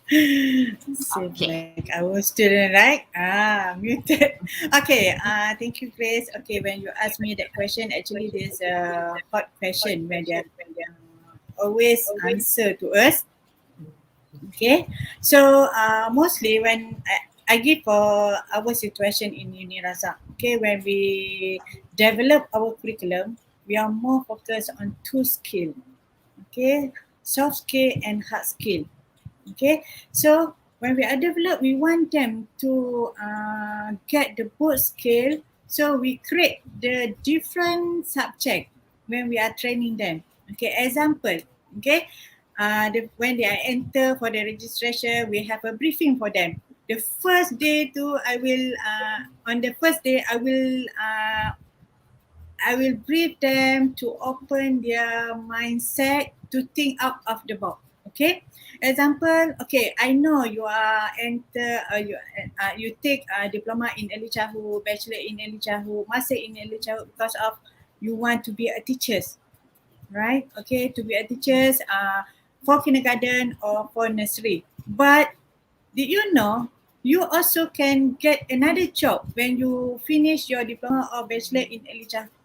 Same Okay. like our student, right? Muted. Okay. Thank you, Grace. Okay, when you ask me that question, actually, there's a hot question when they always answer to us. Okay, so mostly when I give for our situation in UNIRAZAK, okay, when we develop our curriculum, we are more focused on two skill, okay, soft skill and hard skill. Okay, so when we are developed, we want them to get the both skill. So we create the different subject when we are training them. Okay, example. Okay, when they are enter for the registration, we have a briefing for them. The first day to I will on the first day I will brief them to open their mindset to think out of the box. Okay. Example. Okay. I know you are enter. You take diploma in early childhood, bachelor in early childhood, master in early childhood because of you want to be a teachers, right? Okay. To be a teachers. For kindergarten or for nursery. But did you know you also can get another job when you finish your diploma or bachelor in early childhood?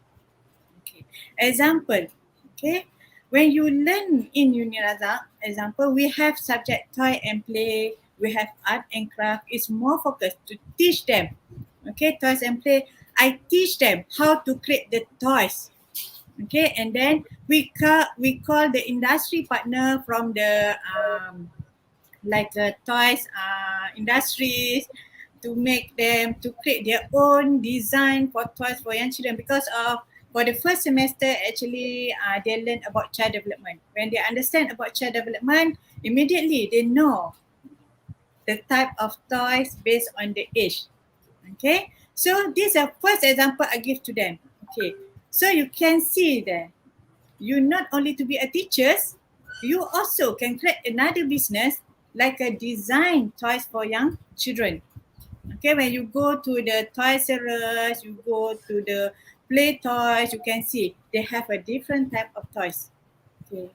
Okay. Example. Okay. When you learn in UNIRAZA, example, we have subject toy and play. We have art and craft. It's more focused to teach them. Okay, toys and play. I teach them how to create the toys. Okay, and then we call the industry partner from the like toys industries to make them to create their own design for toys for young children because of for the first semester actually they learn about child development. When they understand about child development, immediately they know the type of toys based on the age. Okay, so this is the first example I give to them. Okay, so you can see that you not only to be a teacher, you also can create another business like a design toys for young children. Okay, when you go to the Toys R Us, you go to the play toys, you can see they have a different type of toys. Okay,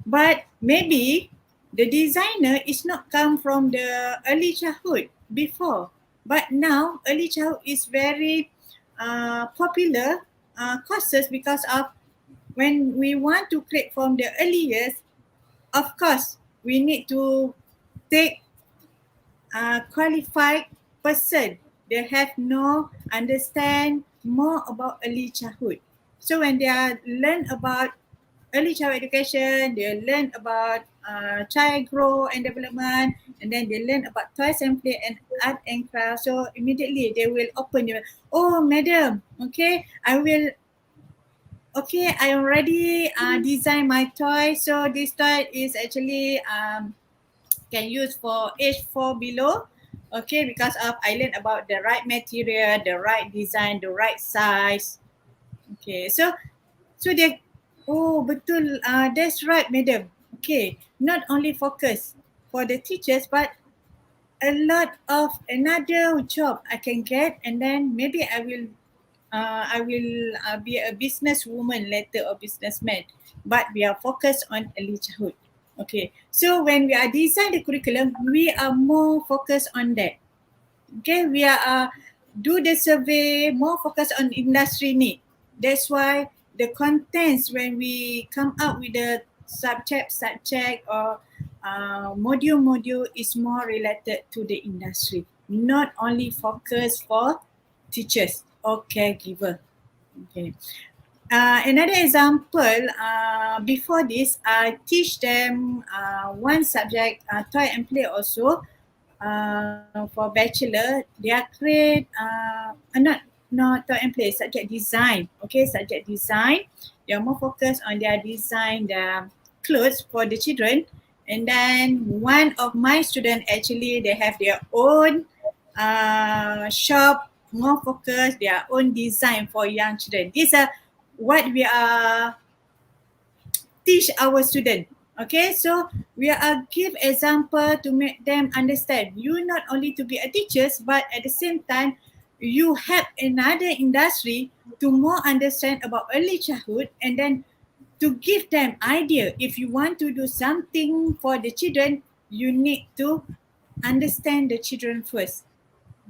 but maybe the designer is not come from the early childhood before, but now early childhood is very popular courses because of when we want to create from the early years, of course, we need to take a qualified person. They have no understand more about early childhood. So when they are learn about early childhood education, they learn about child growth and development, and then they learn about toys and play and art and craft. So immediately they will open your, oh, madam, okay, I already design my toy. So this toy is actually can use for age 4 below. Okay, because of I learned about the right material, the right design, the right size. Okay, so they, oh betul, that's right, madam. Okay, not only focus for the teachers, but a lot of another job I can get, and then maybe I will be a businesswoman later or businessman, but we are focused on early childhood. Okay, so when we are design the curriculum, we are more focused on that. Okay, we are do the survey, more focused on industry need. That's why the contents when we come out with the subject or module is more related to the industry, not only focus for teachers or caregiver. Okay. Another example, before this, I teach them one subject, toy and play also. For bachelor, they are create not toy and play, subject design. Okay, subject design. They are more focused on their design, the clothes for the children. And then one of my students actually they have their own shop, more focused their own design for young children. These are what we are teach our student. Okay, so we are give example to make them understand. You not only to be a teachers, but at the same time, you help another industry to more understand about early childhood, and then to give them idea. If you want to do something for the children, you need to understand the children first.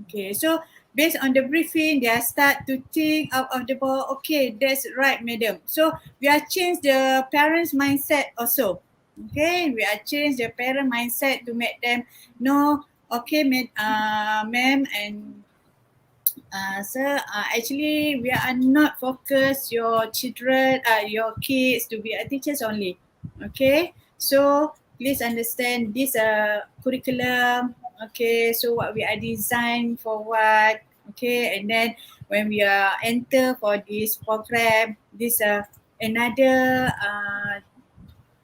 Okay, so based on the briefing, they are start to think out of the box. Okay, that's right, madam. So we are change the parents' mindset also. Okay, we are change the parent mindset to make them know. Okay, ma'am and sir, actually we are not focus your children, your kids to be a teachers only. Okay, so please understand this curriculum. Okay, so what we are designed for what. Okay, and then when we are enter for this program, this another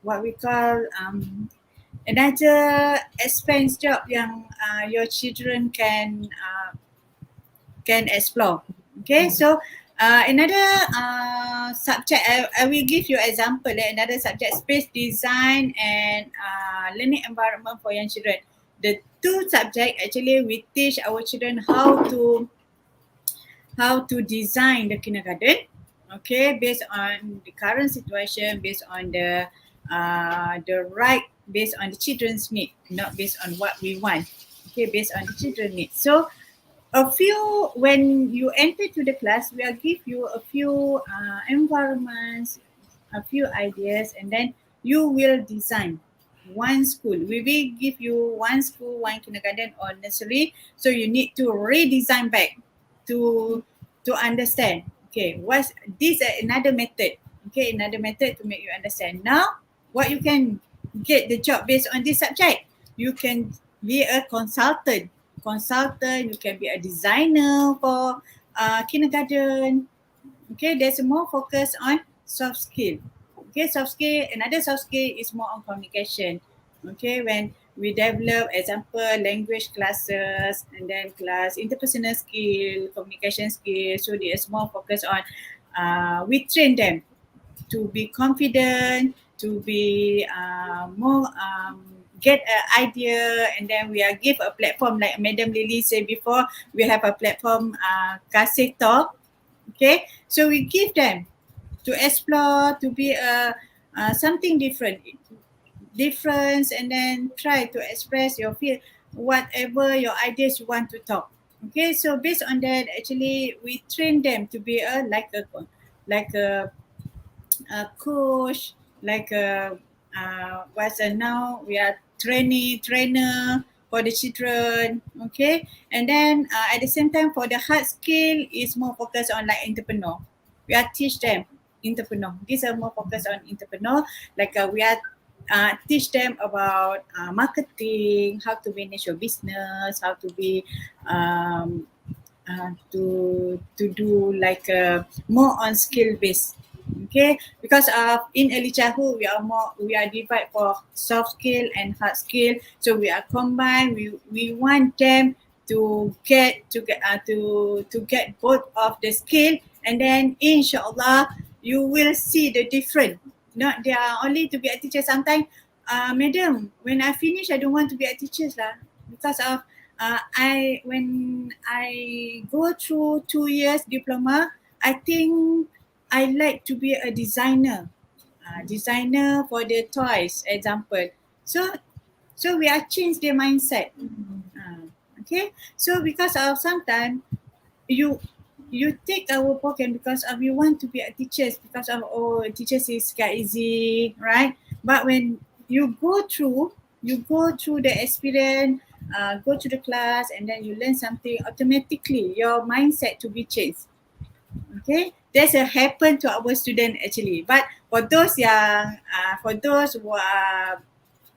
what we call another expense job yang your children can explore. Okay, so another subject, I will give you example. Another subject, space design and learning environment for young children. The two subject actually we teach our children how to design the kindergarten. Okay, based on the current situation, based on the right, based on the children's need, not based on what we want. Okay, based on the children's need. So a few, when you enter to the class, we'll give you a few environments, a few ideas, and then you will design one school. We will give you one school, one kindergarten or nursery, so you need to redesign back to understand. Okay, what's this another method. Okay, another method to make you understand. Now what you can get the job based on this subject, you can be a consultant, you can be a designer for kindergarten. Okay, there's more focus on soft skill. Okay, soft skill, another soft skill is more on communication. Okay, when we develop example language classes and then class interpersonal skill, communication skill, so there's more focus on we train them to be confident, to be more get an idea, and then we are give a platform like Madam Lily said before. We have a platform, Kasih Talk. Okay, so we give them to explore, to be something different, and then try to express your feel, whatever your ideas you want to talk. Okay, so based on that, actually we train them to be a like a coach, like what's now we are trainer for the children. Okay, and then at the same time for the hard skill is more focused on like entrepreneur. We are teach them entrepreneur. These are more focused on entrepreneur. Like we are teach them about marketing, how to manage your business, how to be to do like more on skill based. Okay, because in early childhood we are divide for soft skill and hard skill, so we are combined. We want them to get both of the skill, and then inshallah you will see the difference. Not they are only to be a teacher. Sometimes madam, when I finish I don't want to be a teacher lah, because of when I go through 2 years diploma, I think I like to be a designer, designer for the toys, example. So we are change their mindset. Okay, so because of sometimes you take our program because of you want to be a teacher, because of teachers is quite easy, right? But when you go through the experience, go to the class, and then you learn something. Automatically, your mindset to be changed. Okay, that's a happen to our student actually. But for those who are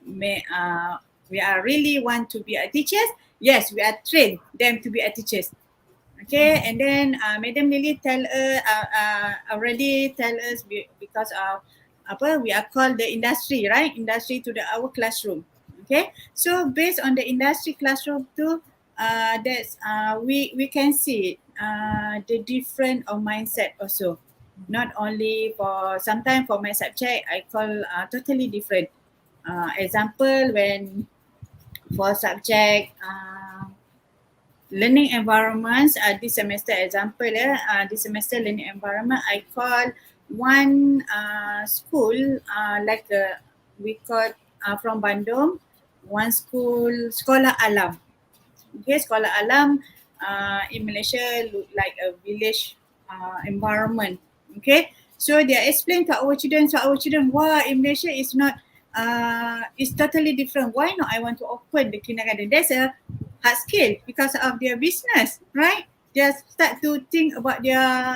we are really want to be a teachers, yes, we are trained them to be a teachers. Okay, and then Madam Lily already tell us because of apa we are called the industry, right? Industry to the our classroom. Okay, so based on the industry classroom too, that's we can see the different of mindset also. Not only for sometimes for my subject, I call totally different. Example when for subject learning environments this semester example this semester learning environment I call one school like we call from Bandung one school sekolah alam. Okay, sekolah alam in Malaysia look like a village environment. Okay, so they explain to our children, wow, in Malaysia is not, it's totally different. Why not I want to open the kindergarten? That's a hard skill because of their business, right? They start to think about their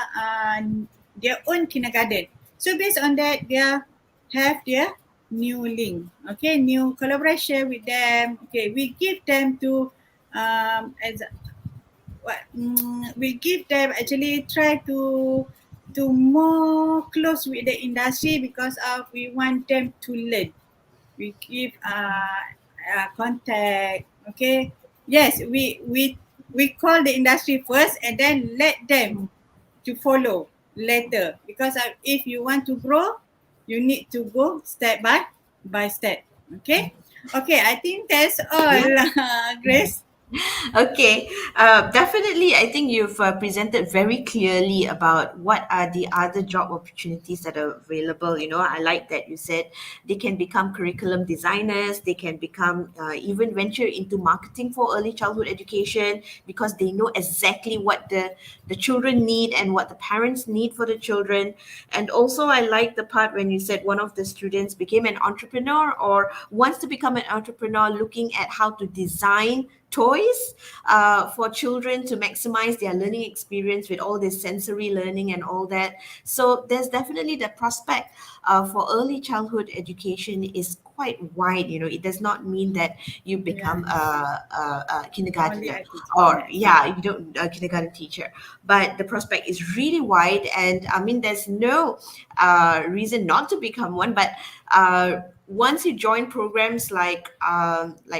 own kindergarten. So based on that, they have their new link, okay, new collaboration with them. Okay, we give them to as what we give them actually try to more close with the industry because of we want them to learn. We give contact. Okay, yes, we call the industry first and then let them to follow later because if you want to grow you need to go step by step. Okay, okay, I think that's all. Yeah. Grace. Okay, definitely. I think you've presented very clearly about what are the other job opportunities that are available. You know, I like that you said they can become curriculum designers, they can become even venture into marketing for early childhood education because they know exactly what the children need and what the parents need for the children. And also, I like the part when you said one of the students became an entrepreneur or wants to become an entrepreneur, looking at how to design toys for children to maximize their learning experience with all this sensory learning and all that. So there's definitely the prospect for early childhood education is quite wide. You know, it does not mean that you Yeah, become a only kindergartner I teach. or Yeah. yeah, you don't a kindergarten teacher, but the prospect is really wide. And I mean, there's no reason not to become one, but once you join programs like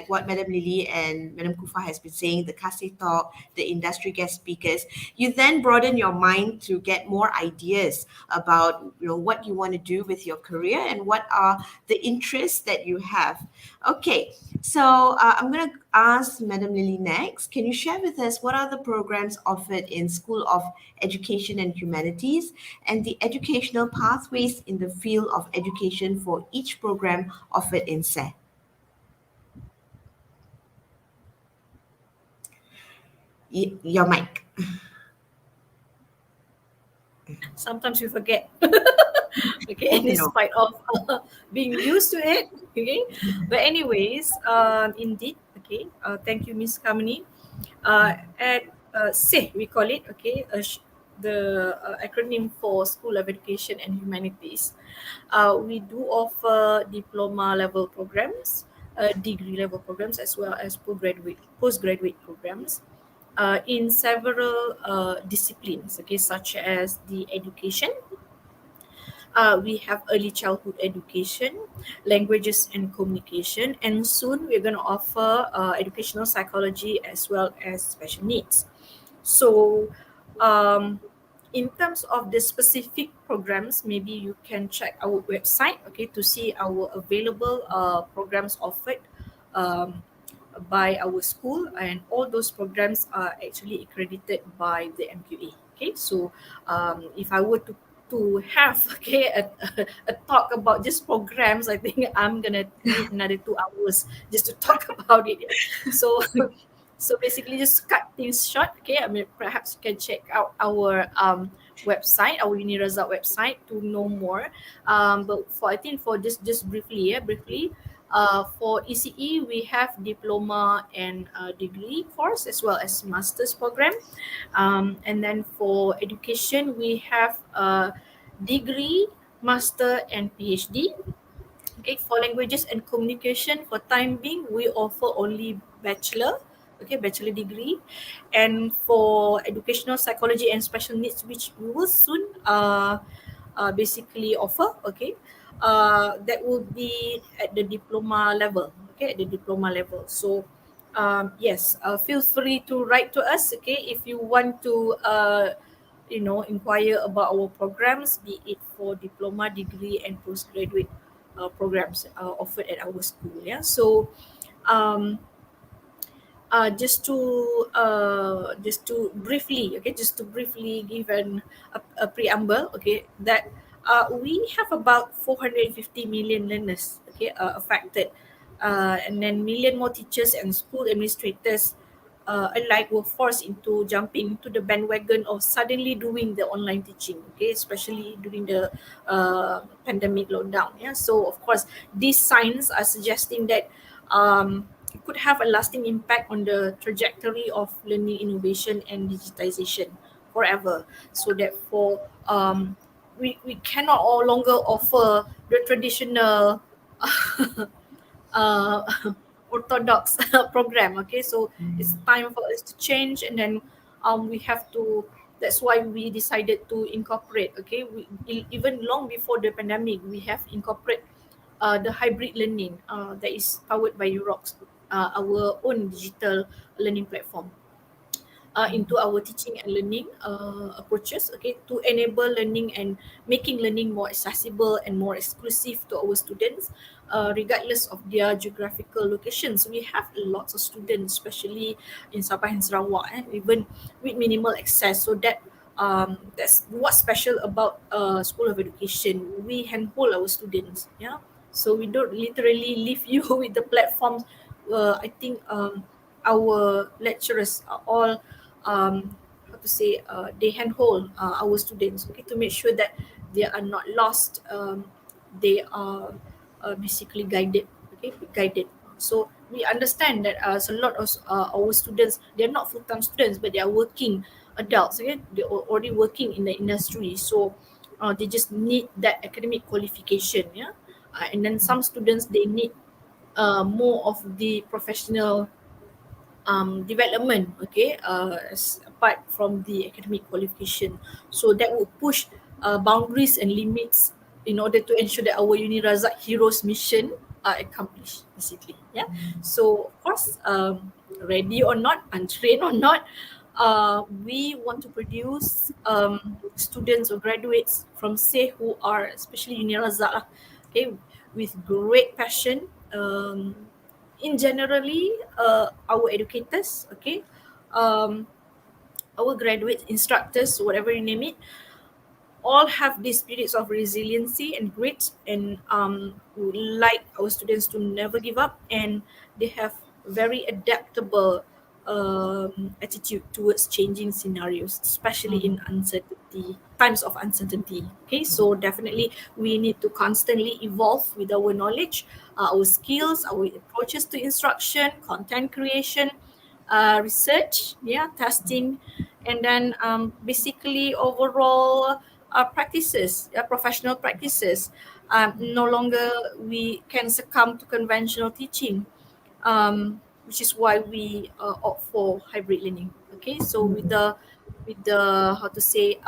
what Madam Lily and Madam Kufa has been saying, the Kasih Talk, the industry guest speakers, you then broaden your mind to get more ideas about what you want to do with your career and what are the interests that you have. Okay, so I'm going to ask Madam Lily next. Can you share with us what are the programs offered in School of Education and Humanities and the educational pathways in the field of education for each program offered in SE? Your mic. Sometimes we forget. Okay, Oh, no. despite of being used to it. Okay, but anyways, indeed. Okay, thank you, Miss Kamini. At SE, we call it. Okay, the acronym for School of Education and Humanities. We do offer diploma level programs, degree level programs, as well as postgraduate programs in several disciplines, okay, such as the education. We have early childhood education, languages and communication, and soon we're going to offer educational psychology as well as special needs. So, in terms of the specific programs, maybe you can check our website, okay, to see our available programs offered um, by our school, and all those programs are actually accredited by the MQA. Okay, so if I were to have okay a talk about just programs, I think I'm gonna need another 2 hours just to talk about it. So So basically, just cut things short. Okay, I mean, perhaps you can check out our website, our UNIRAZAK website, to know more. But for, I think, for just briefly, briefly, for ECE we have diploma and degree course as well as master's program. And then for education we have degree, master, and PhD. Okay, for languages and communication, for time being, we offer only bachelor, okay, bachelor degree. And for educational psychology and special needs, which we will soon basically offer, okay, that will be at the diploma level, okay, at the diploma level. So, yes, feel free to write to us, okay, if you want to inquire about our programs, be it for diploma, degree, and postgraduate programs offered at our school. Yeah. So, um, just to briefly, okay, just to briefly give a preamble, okay, that we have about 450 million learners, okay, affected, and then million more teachers and school administrators alike were forced into jumping to the bandwagon of suddenly doing the online teaching, okay, especially during the pandemic lockdown. Yeah, so of course these signs are suggesting that it could have a lasting impact on the trajectory of learning innovation and digitization forever. So therefore, we cannot no longer offer the traditional uh, orthodox program. Okay, so it's time for us to change, and then we have to. That's why we decided to incorporate. Okay, even long before the pandemic, we have incorporate the hybrid learning that is powered by Eurox, our own digital learning platform, into our teaching and learning approaches, okay, to enable learning and making learning more accessible and more exclusive to our students, regardless of their geographical locations. We have lots of students, especially in Sabah and Sarawak, even with minimal access. So that's what's special about School of Education. We handhold our students, yeah. So we don't literally leave you with the platforms. I think our lecturers are all how to say, they handhold our students, okay, to make sure that they are not lost. They are basically guided, okay, guided. So we understand that a lot of our students, they're not full-time students, but they are working adults, okay, they are already working in the industry. So they just need that academic qualification, yeah. And then some students, they need more of the professional development, okay, apart from the academic qualification. So that will push boundaries and limits in order to ensure that our UNIRAZAK Heroes mission are accomplished, basically. Yeah. So of course, ready or not, untrained or not, we want to produce students or graduates from SAY who are especially UNIRAZAK lah, okay, with great passion. In generally, our educators, okay, um, our graduates, instructors, whatever you name it, all have these spirits of resiliency and grit, and would like our students to never give up, and they have very adaptable attitude towards changing scenarios, especially in uncertainty times of uncertainty. Okay, so definitely we need to constantly evolve with our knowledge, our skills, our approaches to instruction, content creation, research, yeah, testing, and then basically overall practices, professional practices. No longer we can succumb to conventional teaching, which is why we opt for hybrid learning. Okay, so with the how to say,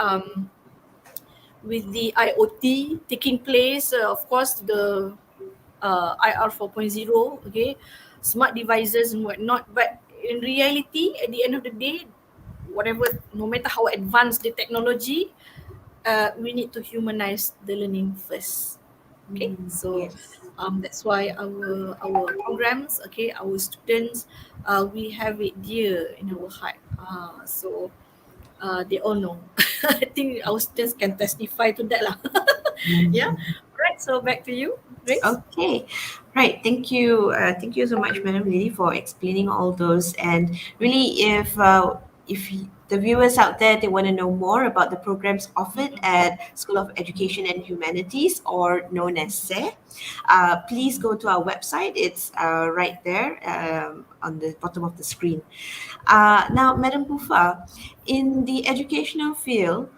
with the IoT taking place, of course the IR 4.0, okay, smart devices and whatnot. But in reality, at the end of the day, whatever, no matter how advanced the technology, we need to humanize the learning first. Okay, so Yes. that's why our programs, okay, our students, we have it dear in our heart. So they all know. I think our students can testify to that lah. Yeah. Right. So back to you, Grace. Okay, right. Thank you. Thank you so much, Madam Lily, for explaining all those. And really, if the viewers out there they want to know more about the programs offered at School of Education and Humanities, or known as SE, please go to our website. It's right there on the bottom of the screen. Now, Madam Bufa, in the educational field,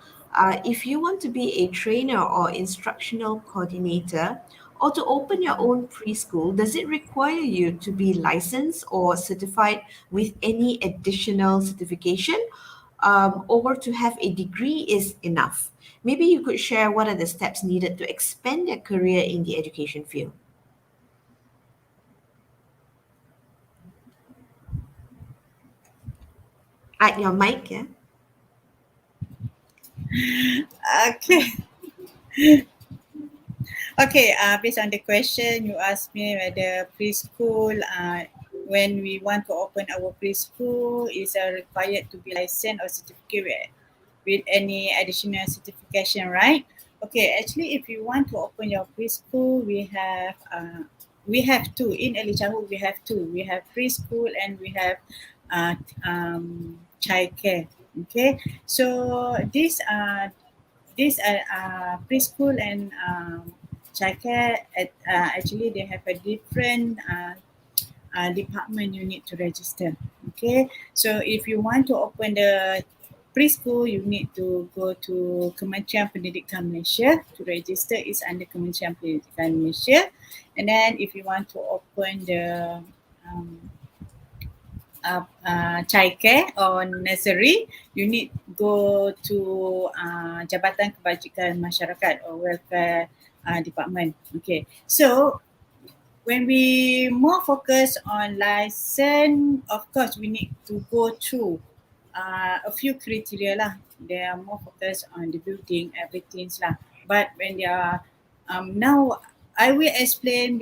if you want to be a trainer or instructional coordinator, or to open your own preschool, does it require you to be licensed or certified with any additional certification? Or to have a degree is enough? Maybe you could share what are the steps needed to expand your career in the education field. At your mic, yeah? Okay. Okay, based on the question you asked me whether preschool, when we want to open our preschool, is required to be licensed or certificate with any additional certification, right? Okay, actually, if you want to open your preschool, we have two in early childhood. We have two. We have preschool and we have childcare. Okay, so this preschool and childcare actually they have a different department you need to register. Okay, so if you want to open the preschool, you need to go to Kementerian Pendidikan Malaysia to register. It's under Kementerian Pendidikan Malaysia. And then if you want to open the childcare or nursery, you need go to Jabatan Kebajikan Masyarakat or Welfare Department. Okay, so when we more focus on license, of course we need to go through a few criteria lah. They are more focused on the building, everything lah. But when they are now, I will explain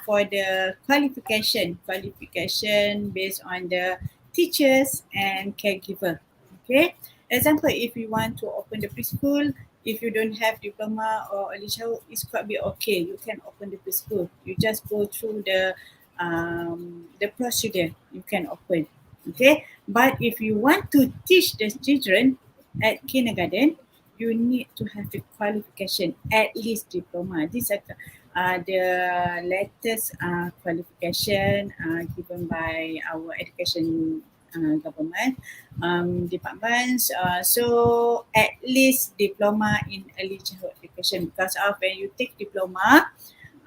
for the qualification based on the teachers and caregiver. Okay, example, if you want to open the preschool, if you don't have diploma or early childhood, it's quite be okay. You can open the preschool. You just go through the procedure. You can open. Okay, but if you want to teach the children at kindergarten, you need to have the qualification, at least diploma. These are the latest qualification given by our education government departments. So at least diploma in early childhood education, because of when you take diploma,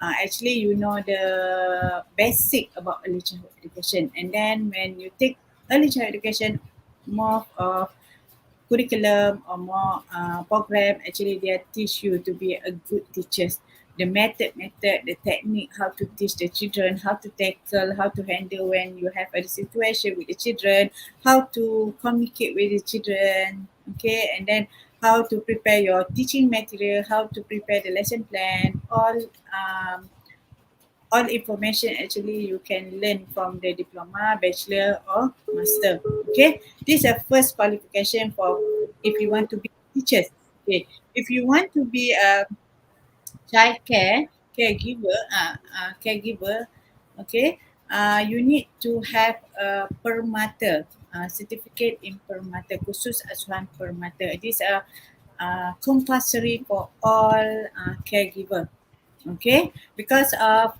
actually you know the basic about early childhood education, and then when you take early childhood education, more of curriculum or more program, actually they teach you to be a good teachers. The method, the technique, how to teach the children, how to tackle, how to handle when you have a situation with the children, how to communicate with the children, okay, and then how to prepare your teaching material, how to prepare the lesson plan, all information actually you can learn from the diploma, bachelor or master. Okay, this is a first qualification for if you want to be teachers. Okay, if you want to be a caregiver, okay, you need to have a permata, certificate in permata, khusus asuhan permata. This is compulsory for all caregiver. Okay, because of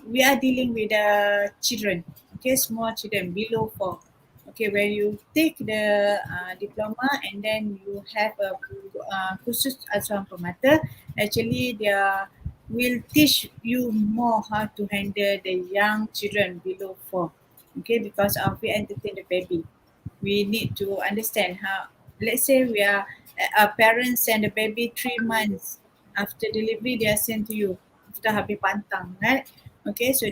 we are dealing with the children, okay, small children below 4. Okay, when you take the diploma and then you have a khusus asuhan permata, actually they will teach you more how to handle the young children below 4. Okay, because of we entertain the baby, we need to understand how, let's say we are a parent send the baby 3 months after delivery, they are sent to you after habis pantang, right? Okay, so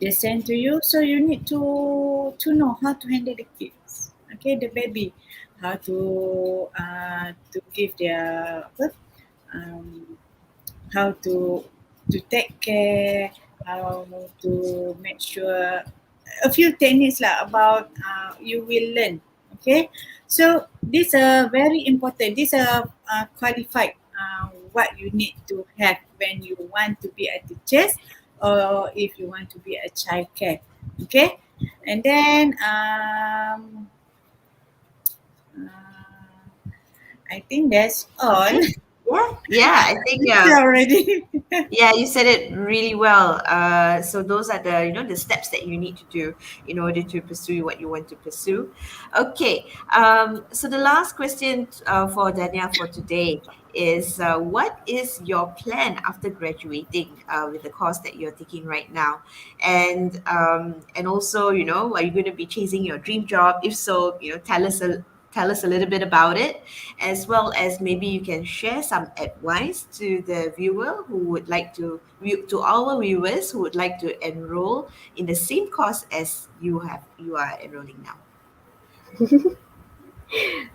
they send to you, so you need to know how to handle the kids, okay, the baby, how to give their um, how to take care, how to make sure a few techniques lah about you will learn. Okay, so these are very important. These are qualified what you need to have when you want to be a teacher, or if you want to be a childcare. Okay, and then I think that's all. Okay. Yeah, yeah. I think Already. yeah, you said it really well. So those are the the steps that you need to do in order to pursue what you want to pursue. Okay. So the last question for Dania for today is what is your plan after graduating with the course that you're taking right now, and also are you going to be chasing your dream job? If so, tell us a little bit about it, as well as maybe you can share some advice to the viewer who would like to our viewers who would like to enroll in the same course as you are enrolling now.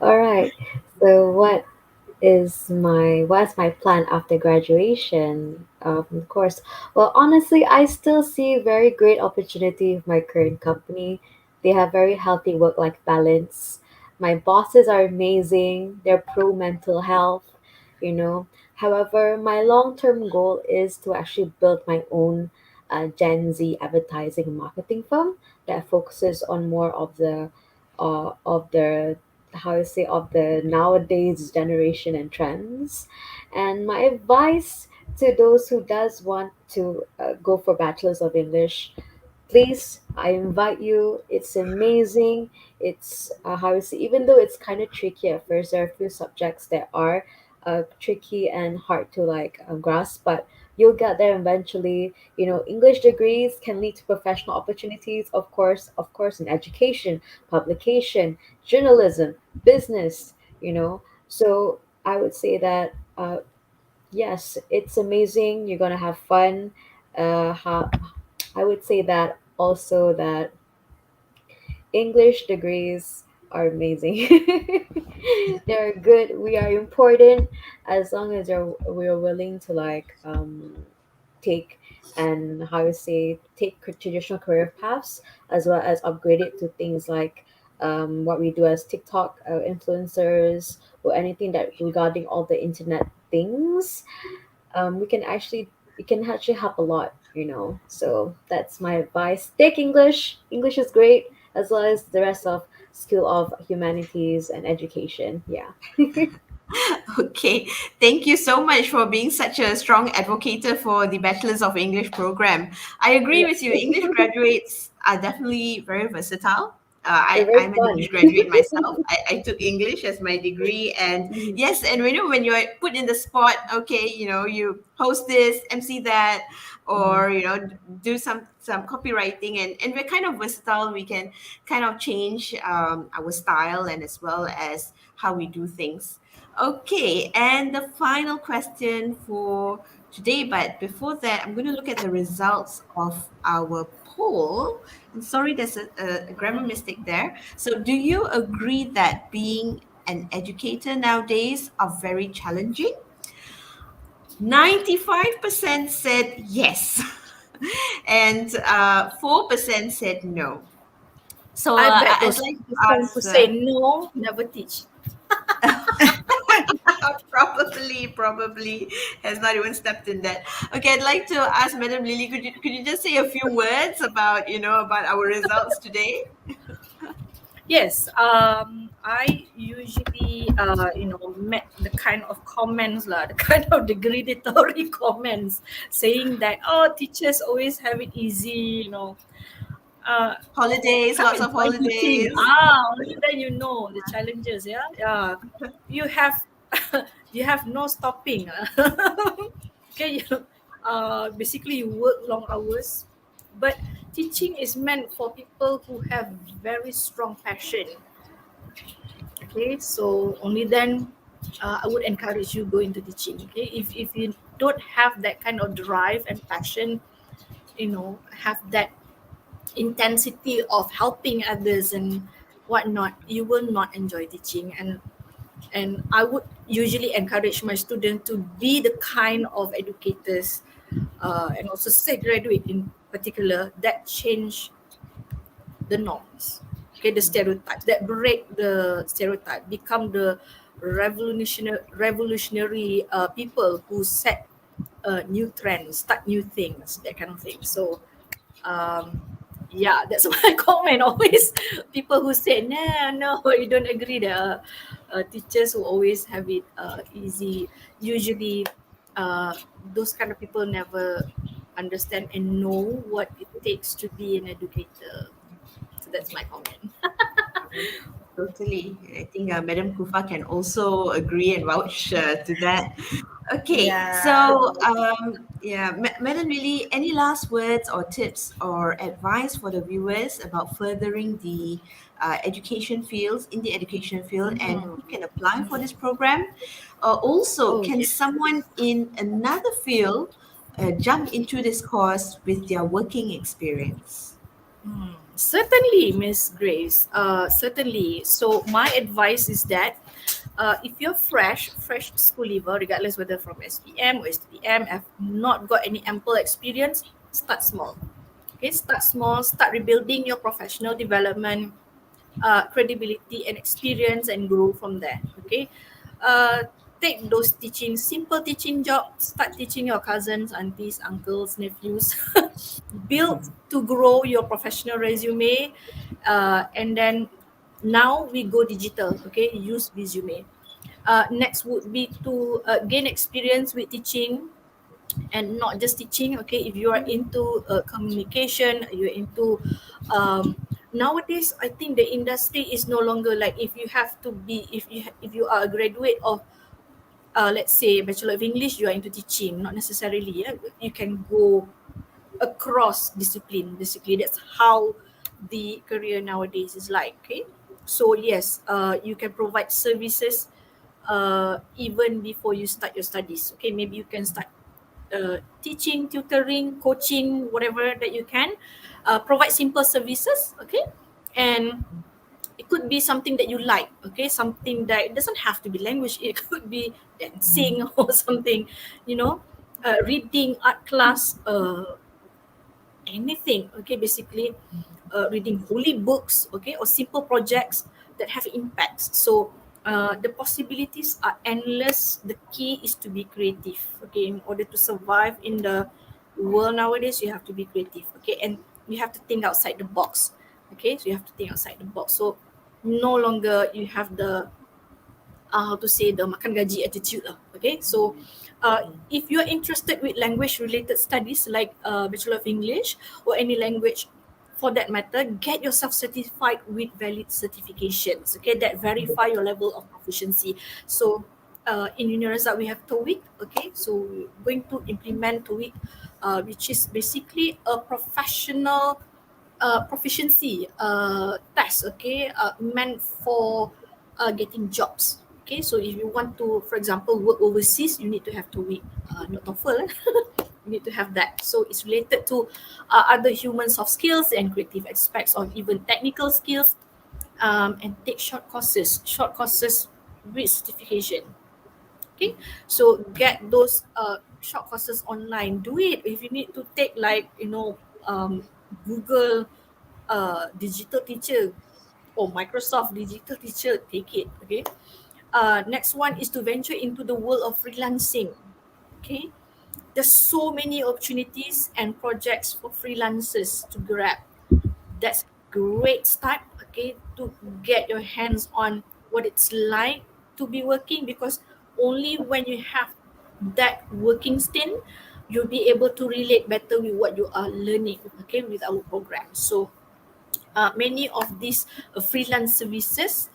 All right. So what's my plan after graduation of course? Well, honestly, I still see very great opportunity with my current company. They have very healthy work-life balance. My bosses are amazing. They're pro mental health, you know. However, my long-term goal is to actually build my own Gen Z advertising and marketing firm that focuses on more of the how to say of the nowadays generation and trends. And my advice to those who does want to go for bachelor's of English, please, I invite you. It's amazing. It's how to say, even though it's kind of tricky at first, there are a few subjects that are tricky and hard to grasp, but you'll get there eventually. English degrees can lead to professional opportunities, of course, in education, publication, journalism, business. So I would say that yes, it's amazing. You're gonna have fun. I would say that also that English degrees are amazing. They're good. We are important as long as we're willing to take and how to say take traditional career paths as well as upgrade it to things like what we do as TikTok influencers or anything that regarding all the internet things. We can actually it can actually help a lot. So that's my advice. Take English is great, as well as the rest of skill of humanities and education. Yeah. Okay, thank you so much for being such a strong advocate for the Bachelor's of English program. I agree Yeah. with you. English graduates are definitely very versatile. They're very I'm an English fun. graduate myself. I took English as my degree, and Mhm. yes, and when you're put in the spot, okay, you host this, MC that, Mhm. or do some copywriting, and we're kind of versatile. We can kind of change our style and as well as how we do things. Okay, and the final question for today, but before that, I'm going to look at the results of our poll. And sorry, there's a grammar mistake there. So, do you agree that being an educator nowadays are very challenging? 95% said yes, and 4% said no. So, I bet I'd those like to 4% who ask. say no never teach. Probably has not even stepped in that. Okay, I'd like to ask Madam Lily, could you just say a few words about about our results today? Yes, I usually, met the kind of comments, lah, the kind of degradatory comments saying that, oh, teachers always have it easy. Uh, Holidays, Come lots and of join teaching. holidays. Only then you know the challenges. Yeah, yeah. You have, you have no stopping. Okay, basically you work long hours, but teaching is meant for people who have very strong passion. Okay, so only then I would encourage you go into teaching. Okay, if you don't have that kind of drive and passion, have that intensity of helping others and whatnot, you will not enjoy teaching. And I would usually encourage my students to be the kind of educators, and also say graduate in particular, that change the norms. Okay, the stereotypes that break the stereotype, become the revolutionary people who set new trends, start new things, that kind of thing. So um, yeah, that's my comment. Always people who say, no, no, you don't agree. There are teachers who always have it easy. Usually, uh, those kind of people never understand and know what it takes to be an educator. So that's my comment. Totally. I think Madam Kufa can also agree and vouch to that. Okay, Yeah. so yeah, Madam Lily, any last words or tips or advice for the viewers about furthering the education fields in the education field and who can apply for this program? Also, Oh can yes. someone in another field jump into this course with their working experience? Certainly, Miss Grace. Certainly. So my advice is that if you're fresh school leaver, regardless whether from SPM or STM, have not got any ample experience, start small. Okay, start small. Start rebuilding your professional development, credibility and experience, and grow from there. Okay, uh, take those simple teaching jobs. Start teaching your cousins, aunties, uncles, nephews. Build to grow your professional resume, and then now we go digital. Okay, use resume. Next would be to gain experience with teaching, and not just teaching. Okay, if you are into communication, you're into nowadays I think the industry is no longer like, if you have to be, if you are a graduate of let's say Bachelor of English, you are into teaching. Not necessarily, yeah? You can go across discipline. Basically, that's how the career nowadays is like. Okay, so yes, you can provide services even before you start your studies. Okay, maybe you can start teaching, tutoring, coaching, whatever that you can. Provide simple services. Okay, and it could be something that you like. Okay, something that, it doesn't have to be language, it could be dancing or something, you know, reading, art class, anything. Okay, basically reading holy books, okay, or simple projects that have impacts. So the possibilities are endless. The key is to be creative. Okay, in order to survive in the world nowadays, you have to be creative. Okay, and you have to think outside the box. Okay, so you have to think outside the box. So no longer you have the how to say, the makan gaji attitude lah. Okay, so if you're interested with language related studies like Bachelor of English or any language for that matter, get yourself certified with valid certifications. Okay, that verify your level of proficiency. So in UNIRAZAK we have TOEIC. Okay, so we're going to implement TOEIC, which is basically a professional proficiency test. Okay, meant for getting jobs. Okay, so if you want to, for example, work overseas, you need to have TOEIC, not TOEFL. You need to have that. So it's related to other human soft skills and creative aspects, or even technical skills. And take short courses with certification. Okay, so get those short courses online. Do it. If you need to take, like, Google digital teacher or Microsoft digital teacher, take it. Okay, next one is to venture into the world of freelancing. Okay, there's so many opportunities and projects for freelancers to grab. That's great start. Okay, to get your hands on what it's like to be working, because only when you have that working stint, you'll be able to relate better with what you are learning. Okay, with our program. So many of these freelance services,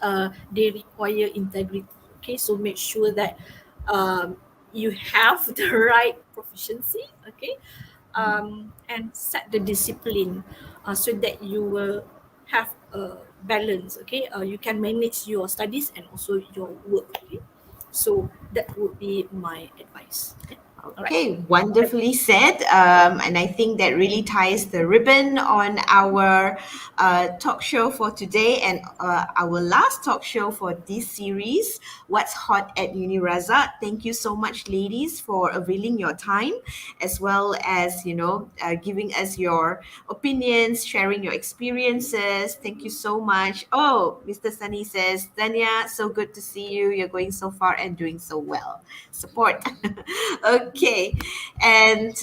they require integrity. Okay, so make sure that you have the right proficiency. Okay, and set the discipline, so that you will have a balance. Okay, you can manage your studies and also your work. Okay, so that would be my advice. Okay. All right. Okay, wonderfully said. And I think that really ties the ribbon on our talk show for today and our last talk show for this series, What's Hot at UNIRAZAK. Thank you so much, ladies, for availing your time as well as, giving us your opinions, sharing your experiences. Thank you so much. Oh, Mr. Sunny says, Dania, so good to see you. You're going so far and doing so well. Support. Okay. And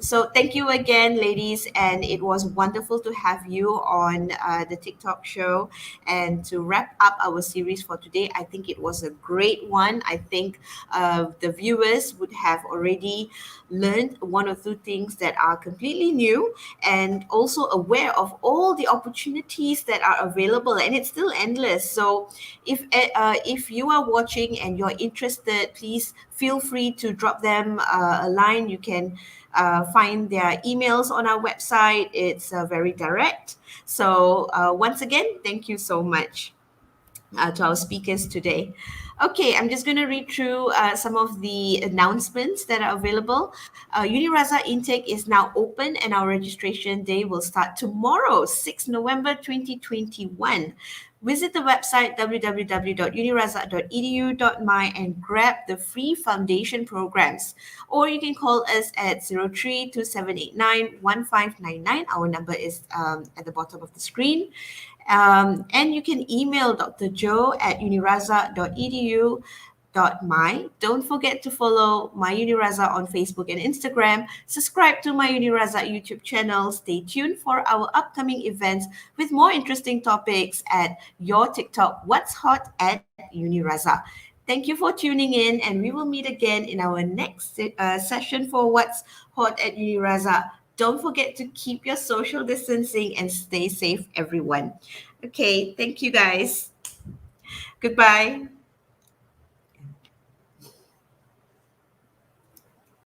so thank you again, ladies. And it was wonderful to have you on the TikTok show. And to wrap up our series for today, I think it was a great one. I think the viewers would have already learned one or two things that are completely new and also aware of all the opportunities that are available. And it's still endless. So if you are watching and you're interested, please feel free to drop them a line. You can find their emails on our website. It's very direct. So once again, thank you so much to our speakers today. Okay, I'm just going to read through some of the announcements that are available. UNIRAZA intake is now open and our registration day will start tomorrow, 6 November 2021. Visit the website www.unirazak.edu.my and grab the free foundation programs. Or you can call us at 0327891599. Our number is at the bottom of the screen. And you can email Dr. Joe at unirazak.edu.my. Don't forget to follow My Unirazak on Facebook and Instagram. Subscribe to My Unirazak YouTube channel. Stay tuned for our upcoming events with more interesting topics at your TikTok, What's Hot at UNIRAZAK. Thank you for tuning in, and we will meet again in our next session for What's Hot at UNIRAZAK. Don't forget to keep your social distancing and stay safe, everyone. Okay, thank you guys. Goodbye.